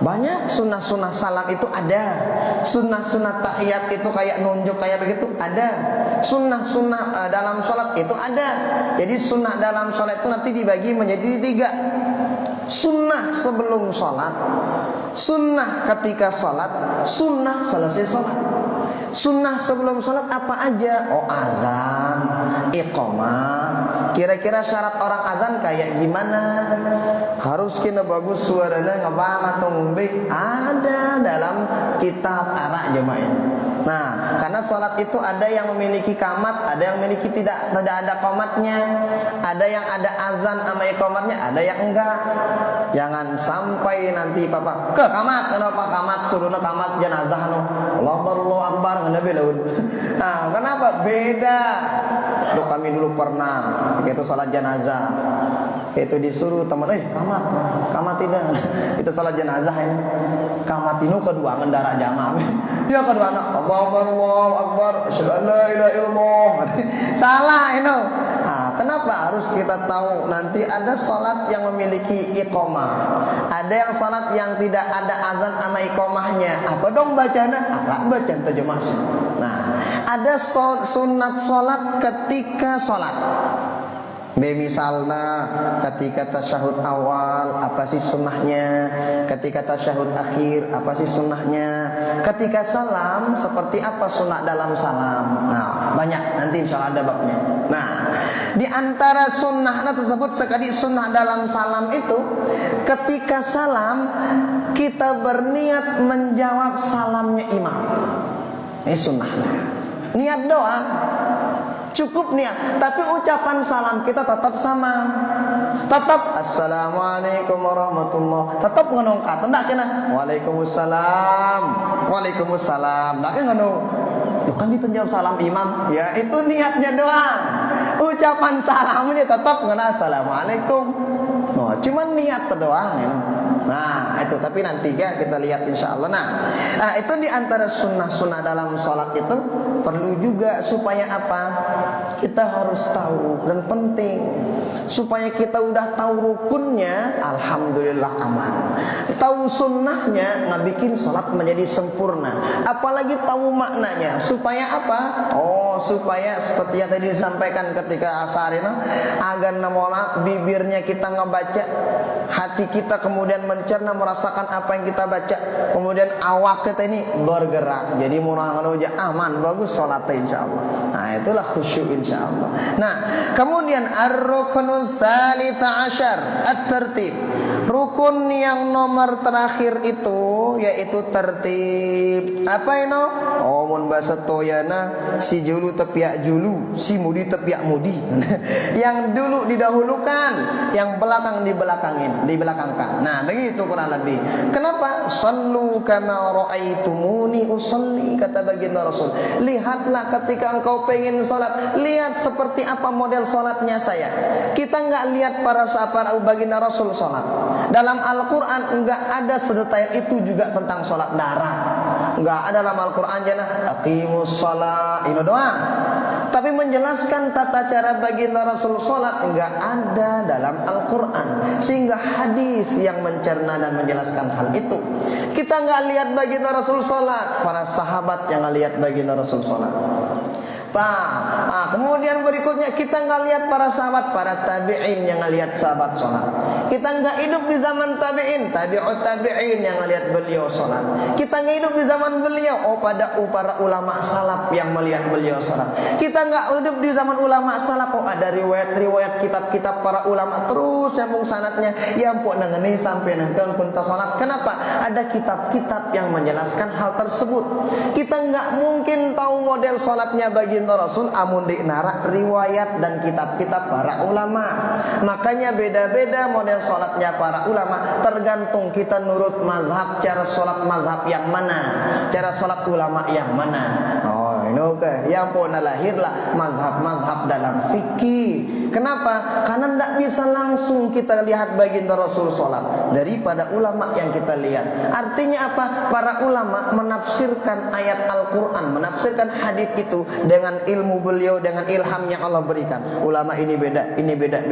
B: Banyak sunnah-sunnah salam itu ada. Sunnah-sunnah tahiyat itu kayak nunjuk kayak begitu ada. Sunnah-sunnah dalam sholat itu ada. Jadi sunnah dalam sholat itu nanti dibagi menjadi 3. Sunnah sebelum sholat, sunnah ketika sholat, sunnah selesai sholat. Sunnah sebelum sholat apa aja? Oh, azan, iqamah. Kira-kira syarat orang azan kayak gimana? Harus kena bagus suaranya ngebang atau ngumbi? Ada dalam kitab arak jemaah. Nah, karena sholat itu ada yang memiliki qamat, ada yang memiliki tidak ada qamatnya, ada yang ada azan sama iqamatnya, ada yang enggak. Jangan sampai nanti papa ke qamat, kenapa qamat suruhna qamat jenazah no. Allahu akbar Nabi laun. Nah, kenapa beda? Tuh kami dulu pernah itu salat jenazah. Itu disuruh teman, qamat tidak. Itu salat jenazah ini. Qamat itu kedua ngendara jamaah. Ya kedua anak Allahu akbar, asyhadu an la ilaha illallah. Salah itu. Nah, kenapa harus kita tahu nanti ada salat yang memiliki iqamah, ada yang salat yang tidak ada azan sama iqamahnya. Apa dong bacana? Arak baca terjemah. Nah, ada sunat salat ketika salat. Misalnya ketika tasyahud awal apa sih sunnahnya, ketika tasyahud akhir apa sih sunnahnya, ketika salam seperti apa sunnah dalam salam. Nah, banyak nanti insya Allah ada babnya. Nah, di antara sunnahnya tersebut sekali sunnah dalam salam itu ketika salam kita berniat menjawab salamnya imam. Ini sunnahnya. Niat doang. Cukup niat, tapi ucapan salam kita tetap sama. Tetap assalamualaikum warahmatullah. Tetap ngenongkat, ndak kena waalaikumsalam. Waalaikumsalam. Ndak kena ngono. Bukan itu jawab salam imam. Ya, itu niatnya doang. Ucapan salamnya tetap ngena assalamualaikum. Oh, cuman niat doang ya. Nah, itu tapi nanti ya kita lihat insya Allah. Nah, itu di antara sunnah-sunnah dalam sholat itu perlu juga supaya apa? Kita harus tahu dan penting supaya kita udah tahu rukunnya, alhamdulillah aman. Tahu sunnahnya ngabikin sholat menjadi sempurna. Apalagi tahu maknanya supaya apa? Oh, supaya seperti yang tadi disampaikan ketika asarina agar namola bibirnya kita ngebaca, hati kita kemudian mencerna merasakan apa yang kita baca, kemudian awak kita ini bergerak. Jadi munah nganuja aman bagus salatnya insyaallah. Nah, itulah khusyuk insyaallah. Nah, kemudian ar-ruknul tsalits asyar at-tertib. Rukun yang nomor terakhir itu yaitu tertib. Apa itu? Oh, mun bahasa toyana si julu tepiak julu, si mudi tepiak mudi. Yang dulu didahulukan, yang belakang dibelakangkan. Nah, begitu kurang lebih. Kenapa? Sallu kama raaitumuni usolli, kata baginda Rasul. Lihatlah ketika engkau pengen salat, lihat seperti apa model salatnya saya. Kita enggak lihat para sahabat baginda Rasul salat. Dalam Al-Quran enggak ada sedetail itu juga tentang sholat darah. Enggak ada dalam Al-Quran jana aqimus sholat ini doang. Tapi menjelaskan tata cara baginda Rasul sholat enggak ada dalam Al-Quran. Sehingga hadis yang mencerna dan menjelaskan hal itu. Kita enggak lihat baginda Rasul sholat, para sahabat yang lihat baginda Rasul sholat. Kemudian berikutnya kita nggak lihat para sahabat, para tabi'in yang ngelihat sahabat sholat. Kita nggak hidup di zaman tabi'in, tabi'ut tabi'in yang ngelihat beliau sholat. Kita nggak hidup di zaman beliau, pada para ulama salaf yang melihat beliau sholat. Kita nggak hidup di zaman ulama salaf, ada riwayat-riwayat kitab-kitab para ulama terus nyambung sanadnya. Ya ampun, nangani sampai nangkeng kunta sholat. Kenapa? Ada kitab-kitab yang menjelaskan hal tersebut. Kita nggak mungkin tahu model sholatnya bagi Rasul amun di nara riwayat dan kitab-kitab para ulama. Makanya beda-beda model sholatnya para ulama, tergantung kita nurut mazhab, cara sholat mazhab yang mana, cara sholat ulama yang mana. Oh, Ini ke, yang pun lahirlah mazhab-mazhab dalam fikih. Kenapa? Karena tidak bisa langsung kita lihat baginda Rasul sholat daripada ulama yang kita lihat. Artinya apa? Para ulama menafsirkan ayat Al-Quran, menafsirkan hadis itu dengan ilmu beliau, dengan ilham yang Allah berikan. Ulama ini beda, ini beda.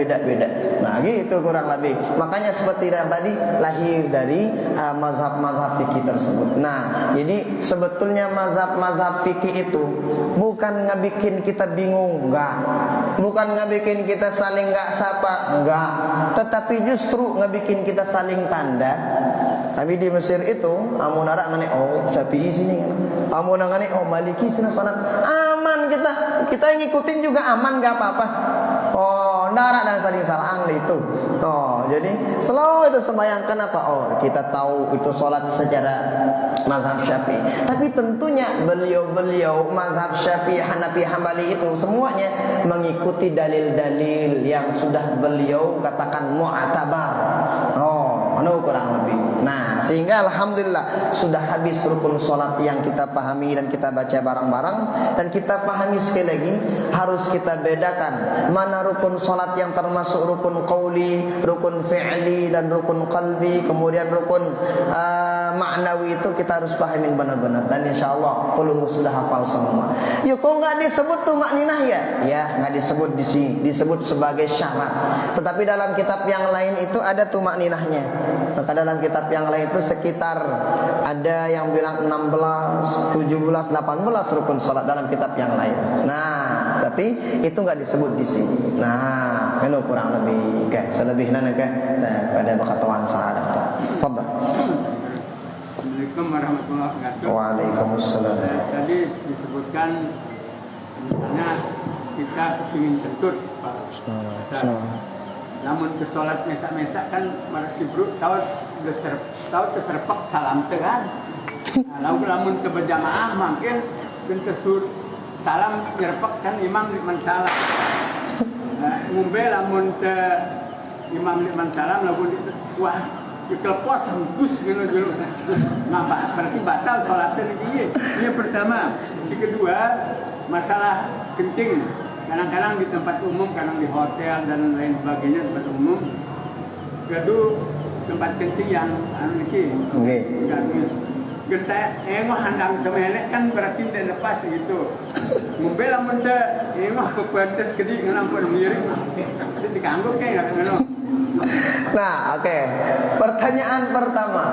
B: Nah gitu kurang lebih. Makanya seperti yang tadi lahir dari mazhab-mazhab fikih tersebut. Nah jadi sebetulnya mazhab-mazhab fikih itu bukan ngebikin kita bingung, enggak. Bukan ngebikin kita saling enggak sapa, enggak. Tetapi justru ngebikin kita saling tanda. Kami di Mesir itu, amun arak ngane oh Syafi'i sini kan. Amun ngane oh Maliki sini salat. Aman kita. Kita ngikutin juga aman enggak apa-apa. Oh, narak dan saling salah itu. Oh, jadi selalu itu sembahyang. Kenapa? Oh, kita tahu itu sholat secara mazhab Syafi'i. Tapi tentunya beliau-beliau mazhab Syafi'i, Hanafi, Hambali itu semuanya mengikuti dalil-dalil yang sudah beliau katakan mu'tabar. Oh, kurang lebih. Nah, sehingga alhamdulillah sudah habis rukun sholat yang kita pahami dan kita baca bareng-bareng. Dan kita pahami sekali lagi, harus kita bedakan mana rukun sholat yang termasuk rukun qauli, rukun fi'li, dan rukun qalbi. Kemudian rukun ma'nawi itu kita harus pahamin benar-benar. Dan insyaAllah pelunggu sudah hafal semua. Yuk, kok nggak disebut tuh makninah ya? Ya, nggak disebut di sini. Disebut sebagai syarat. Tetapi dalam kitab yang lain itu ada tuh makninahnya. Maka dalam kitab yang lain itu sekitar ada yang bilang 16, 17, 18 rukun salat dalam kitab yang lain. Nah, tapi itu enggak disebut di sini. Nah, itu kurang lebih kayak selebihnya kayak pada bakatuan sahadat. Fadhil.
C: Assalamualaikum warahmatullahi wabarakatuh.
B: Waalaikumsalam.
C: Tadi disebutkan misalnya kita ingin kentut, Pak. Namun ke sholat mesak-mesak kan masih bro tahu terserpak salam teh kan. Nah, lamun ke berjamaah mungkin kesur salam nyerpak kan imam liman salam. Nah, ngumbe lamun ke imam liman salam lamun wah dikelepos hembus gitu. Nah, berarti batal sholatnya ini. Ini pertama. Si kedua masalah kencing. Kadang-kadang di tempat umum, kadang di hotel dan lain sebagainya tempat umum. Kedua tempat kencing yang ini. Kita handang kemelek kan berarti tidak lepas gitu. Mobil lamun teh pepantes gede ngelampun miring. Itu diganggu kayak ngono.
B: Nah, oke. Pertanyaan pertama,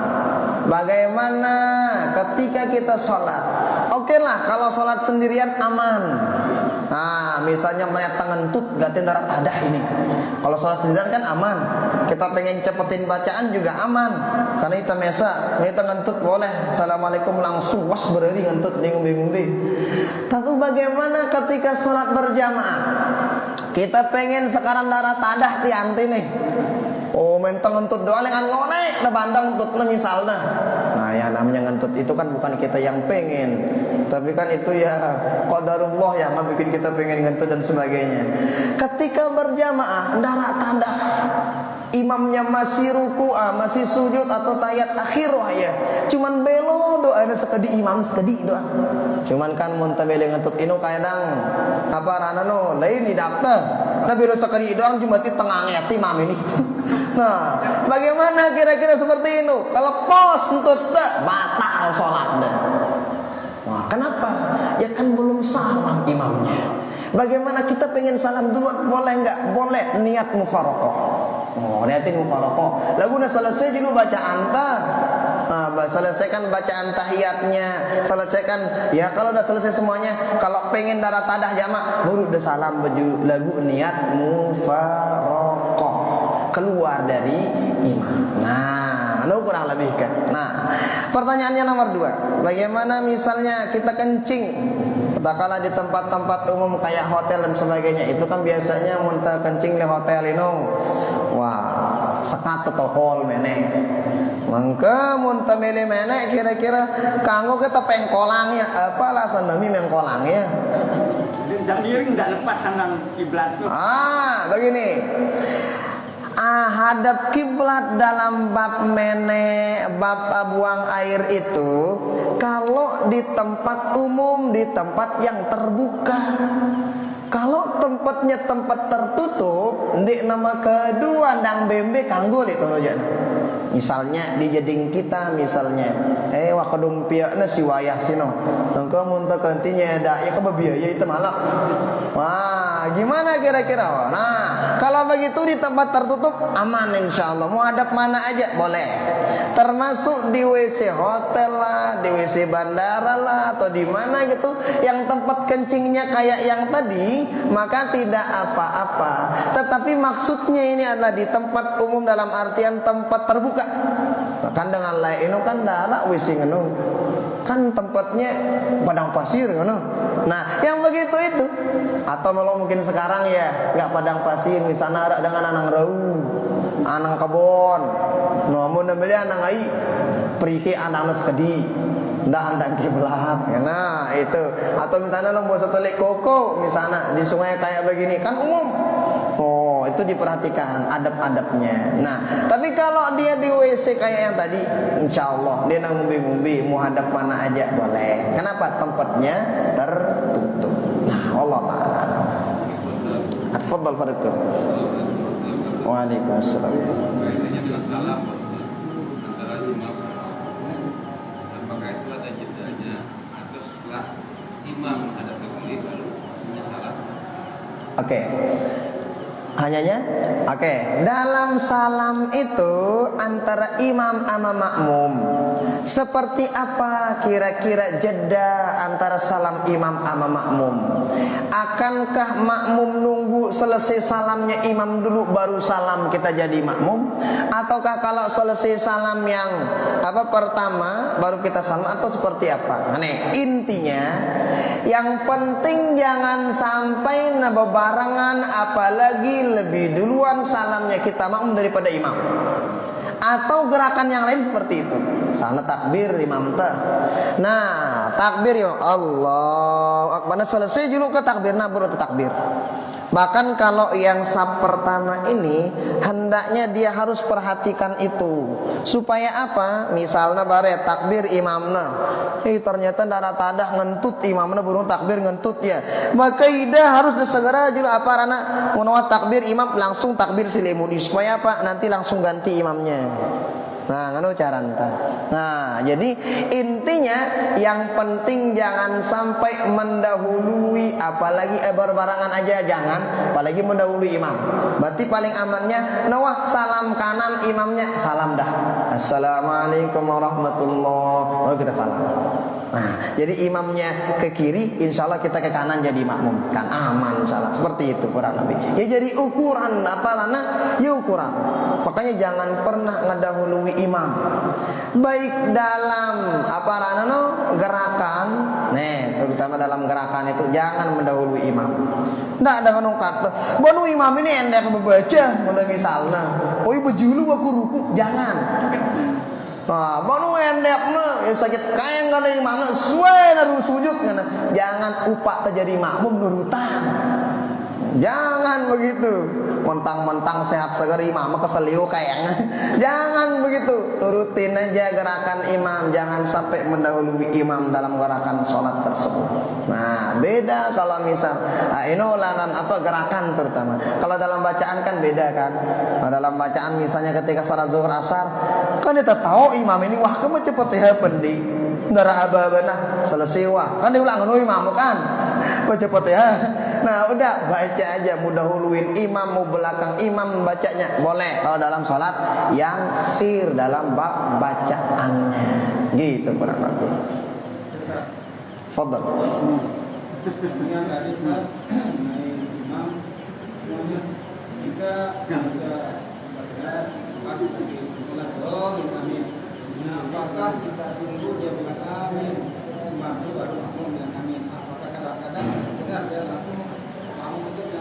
B: bagaimana ketika kita sholat? Oke lah, kalau sholat sendirian aman. Nah, misalnya mayat tangan tut gatin darah tadah ini. Kalau sholat sendirian kan aman. Kita pengen cepetin bacaan juga aman. Karena kita mesa, mayat tangan tut boleh. Assalamualaikum langsung was bereri ngentut di ngumbi-ngumbi. Tapi bagaimana ketika sholat berjamaah? Kita pengen sekarang darah tadah tianti nih. Oh, mentang ngentut doang dengan ngonek, nah bandang ngentutnya misalnya. Nah, yang namanya ngentut itu kan bukan kita yang pengen, tapi kan itu ya qadarullah yang bikin kita pengen ngentut dan sebagainya. Ketika berjamaah, darah tanda, imamnya masih ruku, masih sujud atau tahiyat akhir ya. Cuman belo doanya sekedi imam sekedi doa. Cuman kan mun teu bele ngentut inu kadang apa ranano lain di daftar. Nah belo sekedi doang cuma ti tengah ngeti imam ini. Nah, bagaimana kira-kira seperti itu? Kalau pos ngentut batal salatnya. Wah, kenapa? Ya kan belum salam imamnya. Bagaimana kita pengen salam duluan? Boleh enggak? Boleh, niat mufaraqah. Oh, niatin mufaraqah. Lagu udah selesai dulu baca antar. Selesaikan bacaan tahiyatnya, selesaikan ya kalau udah selesai semuanya, kalau pengen darah tadah jamak baru udah salam baju lagu niat mufaraqah keluar dari imam. Nah, kurang lebih kan. Nah, pertanyaannya nomor 2. Bagaimana misalnya kita kencing? Katakanlah di tempat-tempat umum kayak hotel dan sebagainya. Itu kan biasanya muntah kencing di hotel ini. Wah, sekat atau hall meneh. Mangka muntah milih meneh kira-kira kanggo kita pengkolangnya apa alasan nami mengkolangnya?
C: Dan miring tidak lepas sandang kiblat tuh.
B: Begini. hadap kiblat dalam bab buang air itu kalau di tempat umum, di tempat yang terbuka. Kalau tempatnya tempat tertutup, di nama kedua ndang bembe kanggul itu nojana. Misalnya di jeding kita misalnya, wakadung piakna si wayah sino. Engkau muntah kantinya ada ya kebiaya itu malak. Wah, gimana kira-kira? Nah, kalau begitu di tempat tertutup aman insyaallah. Mau hadap mana aja boleh. Termasuk di WC hotel lah, di WC bandara lah, atau di mana gitu yang tempat kencingnya kayak yang tadi, maka tidak apa-apa. Tetapi maksudnya ini adalah di tempat umum dalam artian tempat terbuka. Kan dengan lain itu kan darah WC ngono. Kan tempatnya padang pasir ngono. Nah, yang begitu itu. Atau kalau mungkin sekarang ya enggak padang pasir, misalnya ada dengan anang rau, anang kebon. Namun namanya anang ai periki anang sekedi. Ndak kiblat. Nah, itu. Atau misalnya lo mau setelik koko misalnya di sungai kayak begini kan umum. Oh, itu diperhatikan adab-adabnya. Nah, tapi kalau dia di WC kayak yang tadi, insya Allah dia nang ngumbi-ngumbi mau hadap mana aja boleh. Kenapa? Tempatnya tertutup. Nah, Allah Ta'ala. Atfadhal Faridu. Waalaikumsalam.
D: Kaitannya dengan salam antara imam apakah itu ada jedanya atau setelah imam ada takbir lalu punya salam?
B: Oke. Hanyanya? Oke. Dalam salam itu antara imam sama makmum, seperti apa kira-kira jeda antara salam imam sama makmum? Akankah makmum nunggu selesai salamnya imam dulu baru salam kita jadi makmum? Ataukah kalau selesai salam yang pertama baru kita salam, atau seperti apa? Nah, intinya yang penting jangan sampai bebarengan, apalagi lebih duluan salamnya kita makmum daripada imam. Atau gerakan yang lain seperti itu. Sana takbir imam ta. Nah, takbir ya Allah Akbar. Selesai dulu ke takbir, nah baru takbir. Bahkan kalau yang sab pertama ini hendaknya dia harus perhatikan itu. Supaya apa? Misalnya bare takbir imamna. Ternyata darah tadah ngentut imamna burung takbir ngentut ya. Maka ida harus segera julu rana menawat takbir imam langsung takbir silemuni. Supaya apa? Nanti langsung ganti imamnya. Nah, ngono cara enta. Nah, jadi intinya yang penting jangan sampai mendahului, apalagi berbarengan aja jangan, apalagi mendahului imam. Berarti paling amannya nawah salam kanan imamnya salam dah. Assalamualaikum warahmatullahi, baru kita salam. Nah, jadi imamnya ke kiri, insya Allah kita ke kanan jadi makmum, kan aman insya Allah. Seperti itu Quran Nabi. Ya jadi ukuran ya ukuran. Makanya jangan pernah ngedahului imam. Baik dalam gerakan, terutama dalam gerakan itu jangan mendahului imam. Ndak ada nungkat. Bonu imam ini endek membaca, misalnya, oi bejulu aku ruku, jangan. Nah, bonu endekna sakit kayak enggak ada imamna suwe naru sujud ngana. Jangan upak terjadi makmum nurutan. Jangan begitu. Mentang-mentang sehat segar imam keseliu kayaknya. Jangan begitu. Turutin aja gerakan imam, jangan sampai mendahului imam dalam gerakan sholat tersebut. Nah, beda kalau misal ini dalam gerakan terutama. Kalau dalam bacaan kan beda kan. Nah, dalam bacaan misalnya ketika salat zuhur asar, kan kita tahu imam ini wah kamu cepet ya pendi. Ndara ababana selesai wah. Kan diulang imam kan. Wah cepet ya. Nah, udah baca aja, mudahuluin imam, mau belakang imam bacanya boleh kalau dalam sholat yang sir dalam bab bacaannya. Gitu kurang lebih. Fadhal.
E: Yang dari imam semuanya jika bisa baca pas lagi sholat amin. Nah, apakah kita tunggu dia bilang amin, imam baru makmum yang amin? Apakah kadang-kadang benar dia langsung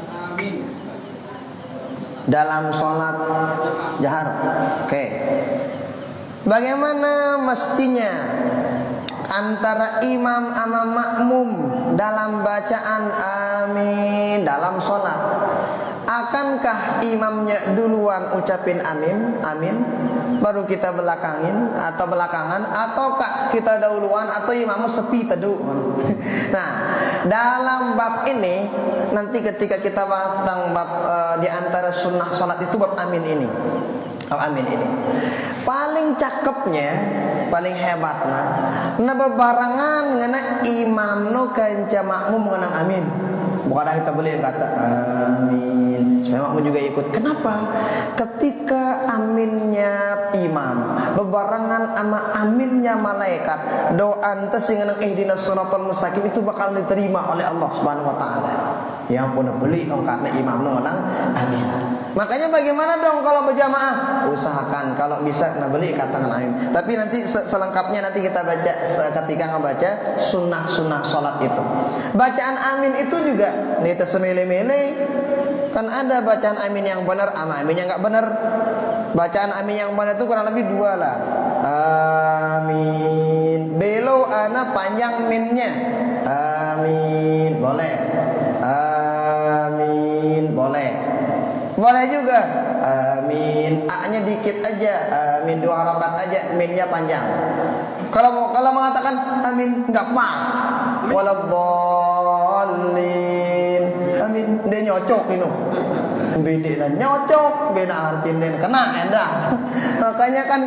E: amin
B: dalam sholat jahar? Oke. Bagaimana mestinya antara imam sama makmum dalam bacaan amin dalam sholat? Akankah imamnya duluan ucapin amin, amin, baru kita belakangin atau belakangan, ataukah kita dahuluan atau imamnya sepi teduh? Nah, dalam bab ini nanti ketika kita bahas tentang bab di antara sunnah salat itu bab amin ini. Bab amin ini. Paling cakepnya, paling hebatnya, na bebarangan ngena imam no kanca makmum ngenang amin. Bukan ada kita boleh kata amin supaya makmum juga ikut. Kenapa? Ketika aminnya imam bebarengan sama aminnya malaikat, doa ente sing ngenang ihdinas shiratal mustaqim itu bakal diterima oleh Allah Subhanahu wa taala. Yang pun beli dong karena imam ngenang amin. Makanya bagaimana dong kalau berjamaah? Usahakan kalau bisa beli katakan amin. Tapi nanti selengkapnya nanti kita baca ketika ngebaca sunnah-sunnah salat itu. Bacaan amin itu juga nih tersemele-mele. Kan ada bacaan amin yang benar sama amin yang enggak benar. Bacaan amin yang benar itu kurang lebih dua lah. Amin. Belo ana panjang minnya. Amin. Boleh. Amin. Boleh. Boleh juga amin, a-nya dikit aja, amin 2 harakat aja, minnya panjang. Kalau mengatakan amin enggak pas, waladhdallin, amin dia nyocok ini. Beda nyocok, beda artinya kena endah. Makanya kan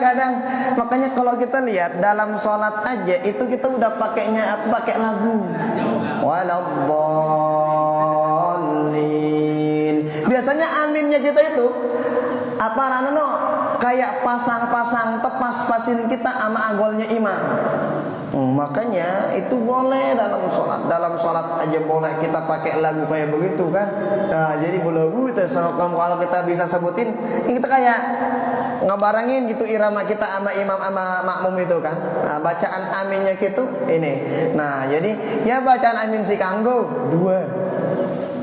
B: makanya kalau kita lihat dalam sholat aja itu kita udah pakainya pakai lagu. Waladhdallin. Biasanya aminnya kita itu apa kayak pasang-pasang tepas-pasin kita sama anggolnya imam. Makanya itu boleh dalam sholat aja boleh kita pakai lagu kayak begitu kan. Nah, jadi lagu itu kalau kita bisa sebutin kita kayak ngebarengin gitu irama kita sama imam sama makmum itu kan. Nah, bacaan aminnya gitu ini. Nah, jadi ya bacaan amin si kanggo 2.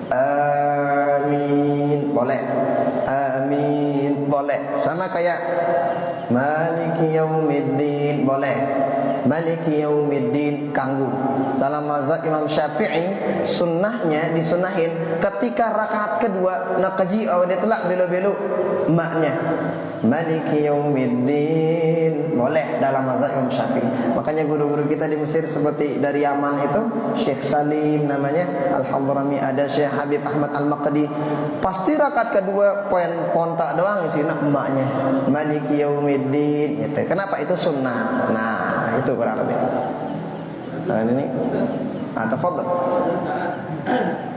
B: Amin boleh, amin boleh, sama kayak Maliki yaumiddin boleh, Maliki yaumiddin kanggu. Dalam mazhab Imam Syafi'i sunnahnya disunahin ketika rakaat kedua nakaji dia telak belo-belo maknya Maliki yaumiddin boleh dalam mazhab Imam Syafi'i. Makanya guru-guru kita di Mesir seperti dari Yaman itu Syekh Salim namanya Al-Hadrami, ada Syekh Habib Ahmad Al-Maqdi, pasti rakaat kedua poin pontak doang isinya emaknya Maliki yaumiddin gitu. Kenapa? Itu sunnah. Nah, itu kurang lebih. Nah, ini tafadhal.
E: Pada saat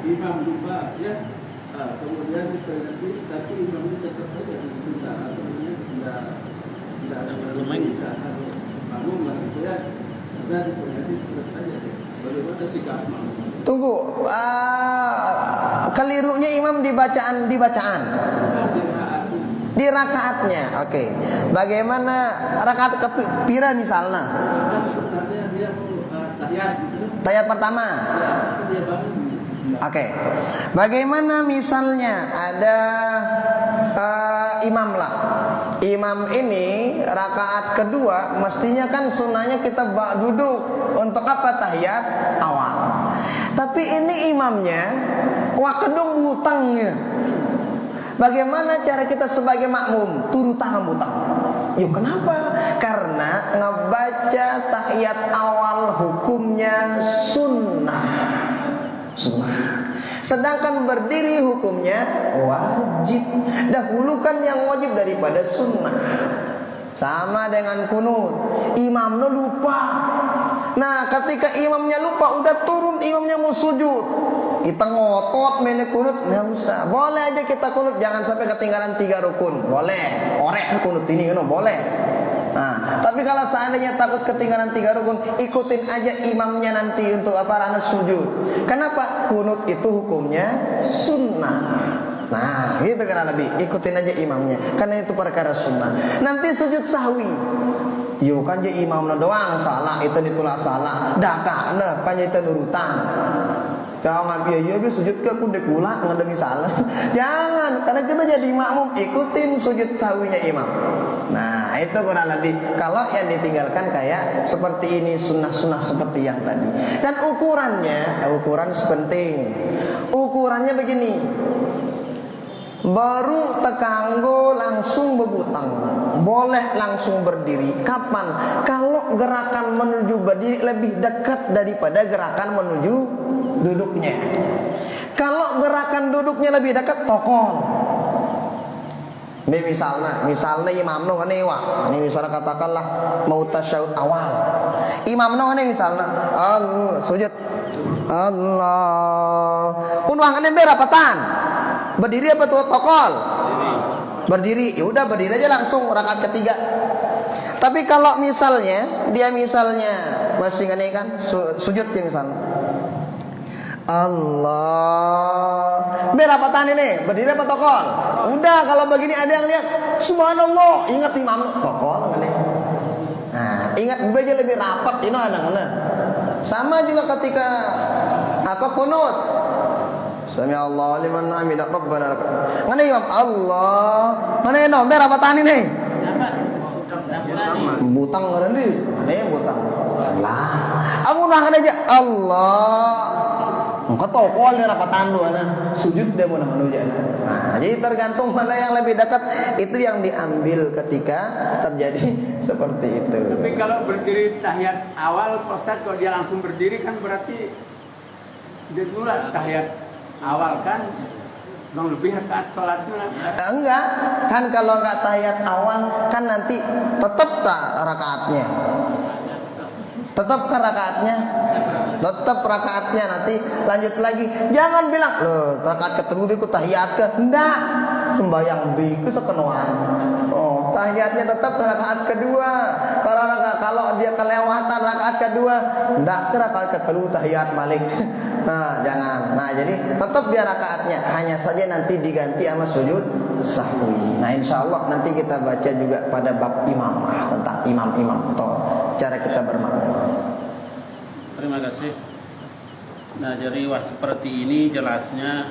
E: imam lupa ya, kemudian tapi imamnya tetap saja tidak bangun lah gitu ya, sudah diperingati tetap saja. Bagaimana sikap makmum?
B: Tunggu, kelirunya imam di bacaan. Di rakaatnya, oke. Bagaimana rakaat kepira misalnya?
E: Sebenarnya dia mau tahiyat gitu.
B: Tahiyat pertama.
E: Ya, dia bangun.
B: Oke. Bagaimana misalnya ada imam lah. Imam ini rakaat kedua mestinya kan sunnahnya kita duduk. Untuk apa? Tahiyat awal. Tapi ini imamnya wakedung butangnya. Bagaimana cara kita sebagai makmum turut tangan butang? Yuk kenapa? Karena ngebaca tahiyat awal hukumnya sunnah. Sedangkan berdiri hukumnya wajib. Dahulukan yang wajib daripada sunnah. Sama dengan kunut, imamnya lupa. Nah, ketika imamnya lupa, udah turun imamnya mau sujud, kita ngotot main kunut, nggak usah. Boleh aja kita kunut, jangan sampai ketinggalan 3 rukun. Boleh, orek kunut ini, boleh. Nah, tapi kalau seandainya takut ketinggalan 3 rukun, ikutin aja imamnya nanti untuk apa? Sujud. Kenapa? Kunut itu hukumnya sunnah. Nah, gitu kan lebih. Ikutin aja imamnya, karena itu perkara sunnah. Nanti sujud sahwi. Yo kan je imamna doang salah, itu ditolak salah. Dakana kan itu nurutan. Jangan biaya sujud ke kudu kula ngademi salah. Jangan, karena kita jadi makmum, ikutin sujud sahwinya imam. Nah, itu kurang lebih. Kalau yang ditinggalkan kayak seperti ini, sunnah-sunnah seperti yang tadi. Dan ukuran penting. Ukurannya begini. baru tekanggo langsung bebutang, boleh langsung berdiri. Kapan? Kalau gerakan menuju berdiri lebih dekat daripada gerakan menuju duduknya. Kalau gerakan duduknya lebih dekat, tokol. Ini misalnya imam no ngene wa. Ini misalnya katakanlah mau tasyahud awal. Imam no ngene misalnya sujud Allah. Pun wangane berapatan? Berdiri apa tuh tokol? Berdiri. Ya udah berdiri aja langsung rakaat ketiga. Tapi kalau misalnya dia masih ngene kan sujud ya misalnya. Allah. Berapatan ini? Berdiri apa tokol? Udah kalau begini ada yang lihat subhanallah, ingat imam tokol ngene. Nah, ingat aja lebih rapat ini ada. Sama juga ketika kunut. Sami Allah liman hamidah rabbana. Ngene imam Allah. Ngene no berapatan ini? Butang ngene di. Ngene butang. Allah. Aku nang aja Allah. Engkau tokol dia rapatan lu sujud dia mau menuju. Nah, jadi tergantung mana yang lebih dekat, itu yang diambil ketika terjadi seperti itu.
C: Tapi kalau berdiri tahiyat awal, Ustaz, kalau dia langsung berdiri kan berarti dia dulu tahiyat awal kan, dong lebih rakaat sholatnya.
B: Enggak, kan kalau enggak tahiyat awal kan nanti tetap tak rakaatnya. Tetap kan rakaatnya. Tetap rakaatnya nanti lanjut lagi. Jangan bilang loh rakaat ketemu biku tahiyat ke. Enggak. Sembayang biku sekenoan. Oh, tahiyatnya tetap rakaat kedua. Kalau dia kelewatan rakaat kedua, enggak ke rakaat kedua tahiyat balik. Nah, jangan. Nah, jadi tetap dia rakaatnya, hanya saja nanti diganti sama sujud sahwi. Nah, insyaallah nanti kita baca juga pada bab imamah tentang imam-imam atau cara kita bermakmum.
A: Terima kasih. Nah, jadi seperti ini jelasnya,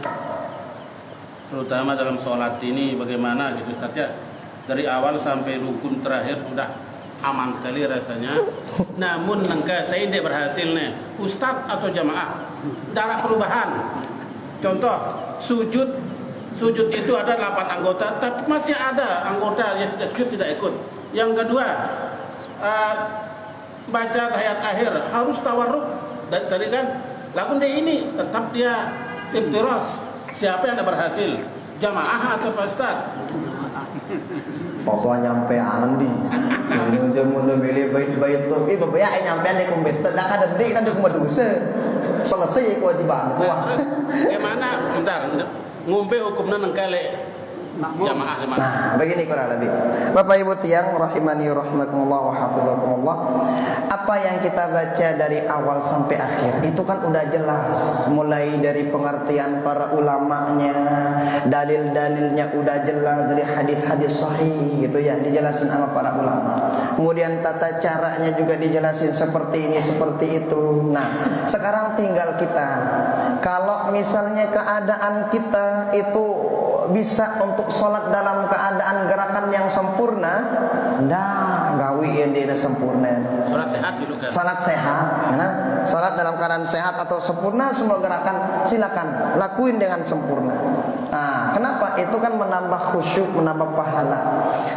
A: terutama dalam sholat ini bagaimana gitu Ustaz ya. Dari awal sampai rukun terakhir sudah aman sekali rasanya. Namun saya tidak berhasil nih, Ustaz atau jamaah, darah perubahan. Contoh, sujud itu ada 8 anggota, tapi masih ada anggota yang tidak sujud tidak ikut. Yang kedua, baca tahiyat akhir harus tawarruk dari tadi kan, lalu dia ini tetap dia ibtiras. Siapa yang tidak berhasil, jamaah atau Pak Ustaz?
B: Foto nyampe anan di. Ini jamun lebih baik tuh. Bapak ya nyampe di komputer, dah kada di kan di dosa. Selesai kewajiban gua.
A: Terus gimana? Bentar, ngumpe hukumnya nengkale jamaah gimana?
B: Nah, begini kurang lebih. Bapak Ibu tiang rahimani rahimakumullah wa hafizakumullah. Apa yang kita baca dari awal sampai akhir itu kan udah jelas, mulai dari pengertian para ulamanya, dalil-dalilnya udah jelas dari hadis-hadis sahih gitu ya, dijelasin sama para ulama. Kemudian tata caranya juga dijelasin seperti ini, seperti itu. Nah, sekarang tinggal kita, kalau misalnya keadaan kita itu bisa untuk sholat dalam keadaan gerakan yang sempurna, ndak gawi yang sempurna.
A: Sholat sehat dulu kan?
B: Sholat sehat, nah, sholat dalam keadaan sehat atau sempurna semua gerakan silakan lakuin dengan sempurna. Nah, kenapa? Itu kan menambah khusyuk, menambah pahala.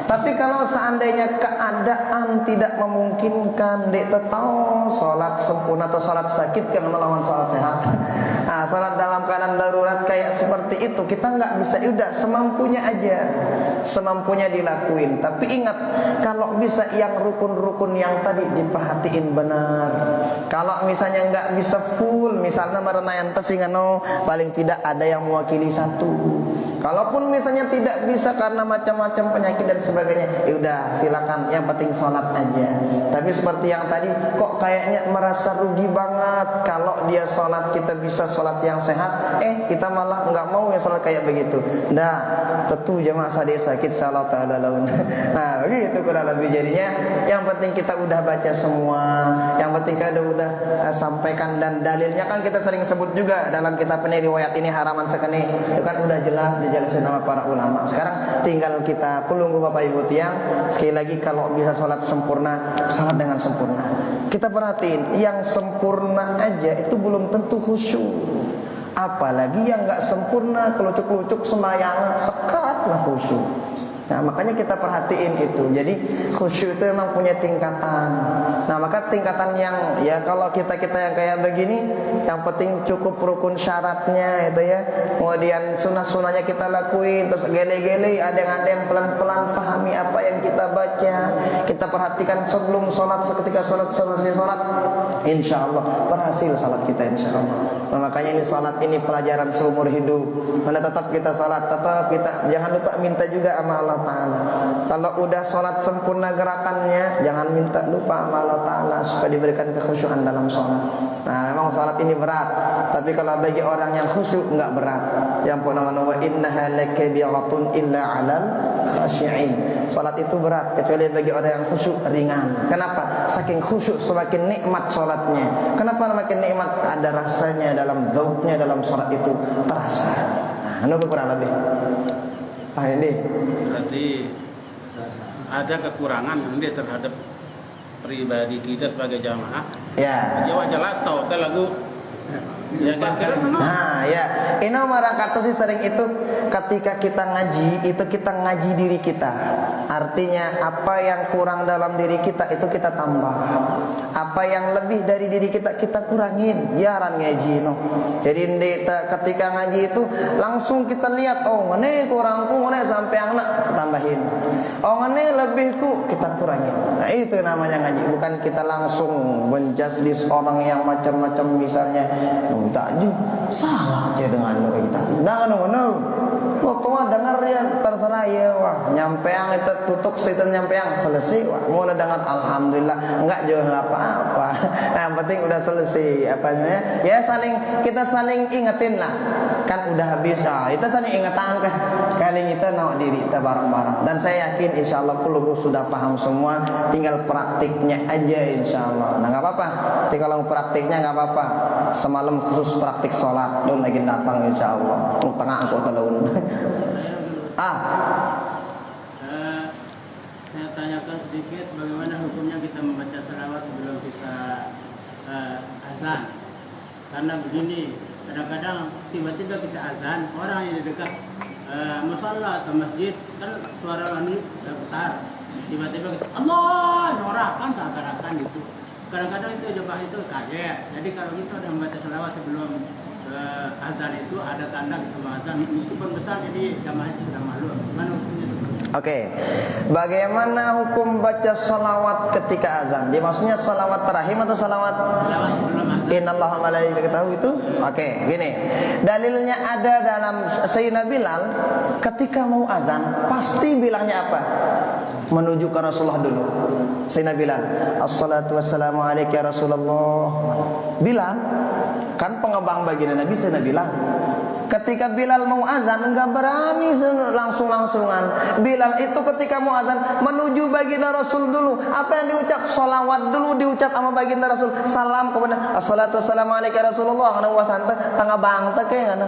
B: Tapi kalau seandainya keadaan tidak memungkinkan, dek tahu sholat sempurna atau sholat sakit kan melawan sholat sehat. Nah, sholat dalam keadaan darurat kayak seperti itu kita nggak bisa. Udah semampunya aja, semampunya dilakuin. Tapi ingat, kalau bisa yang rukun-rukun yang tadi diperhatiin benar. Kalau misalnya nggak bisa full, misalnya merenayan tesingano, paling tidak ada yang mewakili satu. Kalaupun misalnya tidak bisa karena macam-macam penyakit dan sebagainya, ya udah silakan, yang penting sholat aja. Tapi seperti yang tadi, kok kayaknya merasa rugi banget kalau dia sholat, kita bisa sholat yang sehat, kita malah nggak mau yang sholat kayak begitu. Nah, tentu jemaah sadis sakit salat ta'ala laun. Nah, begitu kurang lebih jadinya. Yang penting kita udah baca semua, yang penting kita udah sampaikan, dan dalilnya kan kita sering sebut juga dalam kitab ini, riwayat ini haraman sekene, itu kan udah jelas dijelasin sama para ulama. Sekarang tinggal kita pelunggu Bapak Ibu tiang, sekali lagi kalau bisa sholat sempurna, sholat dengan sempurna. Kita perhatiin, yang sempurna aja itu belum tentu khusyuk. Apalagi yang nggak sempurna, kelucuk-kelucuk sembahyang, sekatlah khusyuk. Nah, makanya kita perhatiin itu. Jadi khusyuk itu memang punya tingkatan. Nah, maka tingkatan yang ya kalau kita yang kayak begini, yang penting cukup rukun syaratnya itu ya. Kemudian sunnah-sunnahnya kita lakuin, terus gele-gele ada yang pelan-pelan fahami apa yang kita baca. Kita perhatikan sebelum sholat, seketika sholat, selesai sholat, insya Allah berhasil sholat kita insya Allah. Nah, makanya ini sholat ini pelajaran seumur hidup. Mana tetap kita sholat, tetap kita jangan lupa minta juga sama Allah Ta'ala. Kalau udah sholat sempurna gerakannya, jangan minta lupa sama Allah Ta'ala supaya diberikan kekhusyuan dalam sholat. Nah, memang sholat ini berat, tapi kalau bagi orang yang khusyuk nggak berat. Yang pun nama wa innaha lakabiratun illa 'alal khashi'in. Sholat itu berat, kecuali bagi orang yang khusyuk ringan. Kenapa? Saking khusyuk semakin nikmat sholatnya. Kenapa semakin nikmat? Ada rasanya dalam zauknya dalam sholat itu terasa. Nah, itu kurang lebih. Ini
F: berarti ada kekurangan nanti terhadap pribadi kita sebagai jamaah.
B: ya.
F: Jawa jelas tahu kan lagu. Ya kira-kira memang.
B: Nah, ya. Ini orang kata sih sering itu ketika kita ngaji, itu kita ngaji diri kita. Artinya apa yang kurang dalam diri kita itu kita tambah. Apa yang lebih dari diri kita kita kurangin. Jaran ngaji no. Jadi ketika ngaji itu langsung kita lihat, oh ini kurangku, ini sampai anak kita tambahin. Oh ini lebihku kita kurangin. Nah, itu namanya ngaji. Bukan kita langsung menjudge orang yang macam-macam misalnya. Tak ju salah aja dengan lo kita. Nah, Waktu dengar ya terserah ya wah nyampe yang itu tutup situ nyampe yang selesai wah mau dengar alhamdulillah enggak juga enggak apa-apa. Nah, yang penting udah selesai apa namanya ya kita saling ingetin lah kan udah habis kita saling ingetan kan kali kita nawa diri kita bareng-bareng dan saya yakin insyaallah kulluhum sudah paham semua tinggal praktiknya aja insyaallah. Nah nggak apa-apa kalau praktiknya nggak apa-apa semalam khusus praktik sholat don lagi datang insyaallah tengah aku telun.
G: Saya tanyakan sedikit bagaimana hukumnya kita membaca salawat sebelum kita azan. Karena begini, kadang-kadang tiba-tiba kita azan, orang yang di dekat musalla atau masjid kan suara wanita besar. Tiba-tiba kita Allah norak kan seakan-akan itu. Kadang-kadang itu jemaah itu kaget. Jadi kalau kita ada membaca salawat sebelum azan itu ada tanda kita azan meskipun besar jadi jamaah itu sudah malu. Gimana hukumnya itu?
B: Oke. Bagaimana hukum baca salawat ketika azan? Dia maksudnya salawat terahim atau salawat
G: sebelum azan?
B: Innallaha malaikatahu itu? Oke, gini. Dalilnya ada dalam Sayyidina Bilal ketika mau azan pasti bilangnya apa? Menuju ke Rasulullah dulu. Sayyidina Bilal, assalatu wassalamu alaika ya Rasulullah. Bilal kan pengebang baginda Nabi Sayyidina Bilal. Ketika Bilal mau azan enggak berani langsung-langsungan. Bilal itu ketika mau azan menuju baginda Rasul dulu. Apa yang diucap? Sholawat dulu diucap sama baginda Rasul. Salam kepada assalatu wassalamu alaika Rasulullah. Kana wasanta tengah bangta kayak ngana.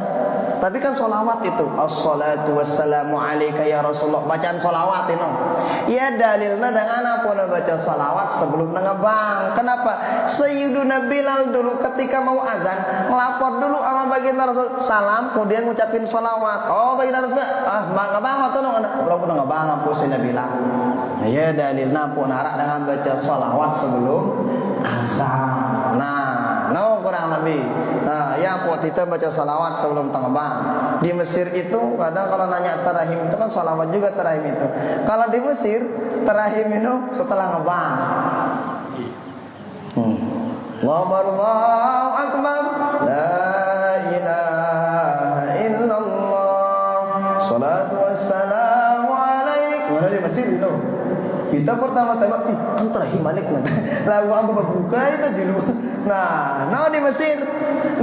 B: Tapi kan sholawat itu assalatu wassalamu alaika ya Rasulullah. Bacaan sholawat itu. Ya dalilnya dengan apa baca sholawat sebelum ngebang. Kenapa? Sayyiduna Bilal dulu ketika mau azan ngelapor dulu sama baginda Rasul. Salam kemudian ngucapin sholawat. Oh baginda Rasul ngebang atau belum pernah ngebang apa Sayyidina Bilal. Ya dalilnya pun narak dengan baca sholawat sebelum azan. Nah, kurang lebih. Nah, ya buat kita baca salawat sebelum tengah. Di Mesir itu kadang kalau nanya terahim itu kan salawat juga terahim itu. Kalau di Mesir terahim itu setelah ngebang. Allahu akbar la ilaha illallah salatu wassalamu alaikum. Mana di Mesir itu? Kita pertama-tama kan terahim balik lagu apa berbuka itu dulu. Nah di Mesir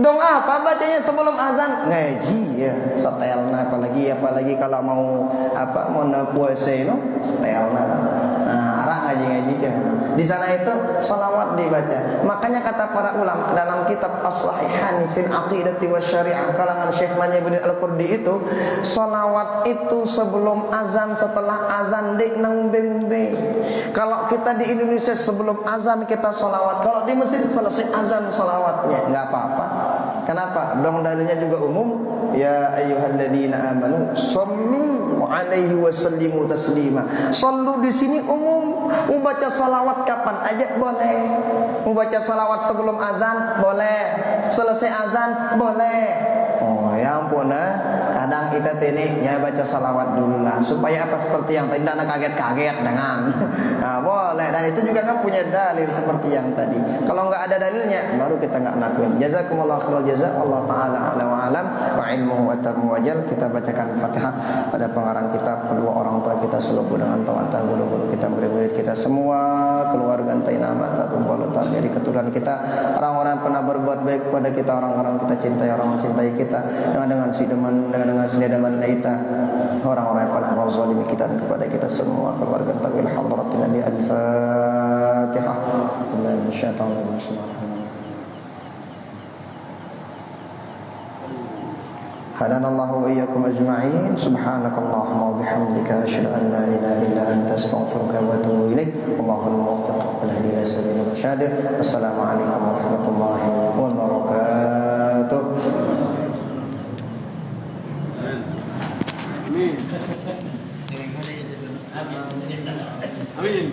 B: dong apa bacanya sebelum azan ngaji ya setelna apalagi kalau mau mau puasa itu setelna. Nah arah ngaji kan di sana itu salawat dibaca. Makanya kata para ulama dalam kitab As-Sahihan fil Aqidati Wasyari'ah kalangan Syekh Manya bin Al-Qurdi itu salawat itu sebelum azan setelah azan dik nang bembe. Kalau kita di Indonesia sebelum azan kita salawat, kalau di Mesir selesai azan salawatnya nggak apa-apa. Kenapa? Dong dalilnya juga umum. Ya ayyuhalladzina amanu sallu alaihi wasallimu taslima. Sallu di sini umum. Mau baca salawat kapan aja boleh. Mau baca salawat sebelum azan boleh. Selesai azan boleh. Oh ya ampun, kadang kita ini ya baca salawat dulu lah supaya apa seperti yang tadi, tidak kaget-kaget dengan nah, boleh, dan itu juga kan punya dalil seperti yang tadi. Kalau nggak ada dalilnya baru kita nggak lakuin. Jazakumullah khairal jaza. Allah taala ala wa alam wa ilmuhu wa tamu wajal. Kita bacakan Fatihah pada pengarang kita, kedua orang tua kita, seluruh dengan taatan guru-guru kita, murid-murid kita semua, keluarga entai nama tak kumpul dari keturunan kita, orang-orang yang pernah berbuat baik kepada kita, orang-orang kita cintai, orang mencintai kita dengan sidaman, dengan sidaman kita, orang-orang yang pernah menzalimi kita dan kepada kita semua, keluarga tawil hadratin Nabi. Al-Fatihah. Bismillahirrahmanirrahim. Bismillahirrahmanirrahim. Hadanallahu wa iyyakum ajma'in. Subhanakallahumma wa bihamdika asyhadu an la ilaha illa anta astaghfiruka wa atubu ilaik. Wallahul muwaffiq wal hadi ila sabilil rasyad. Wassalamualaikum warahmatullahi wabarakatuh.
C: Amin. Amin.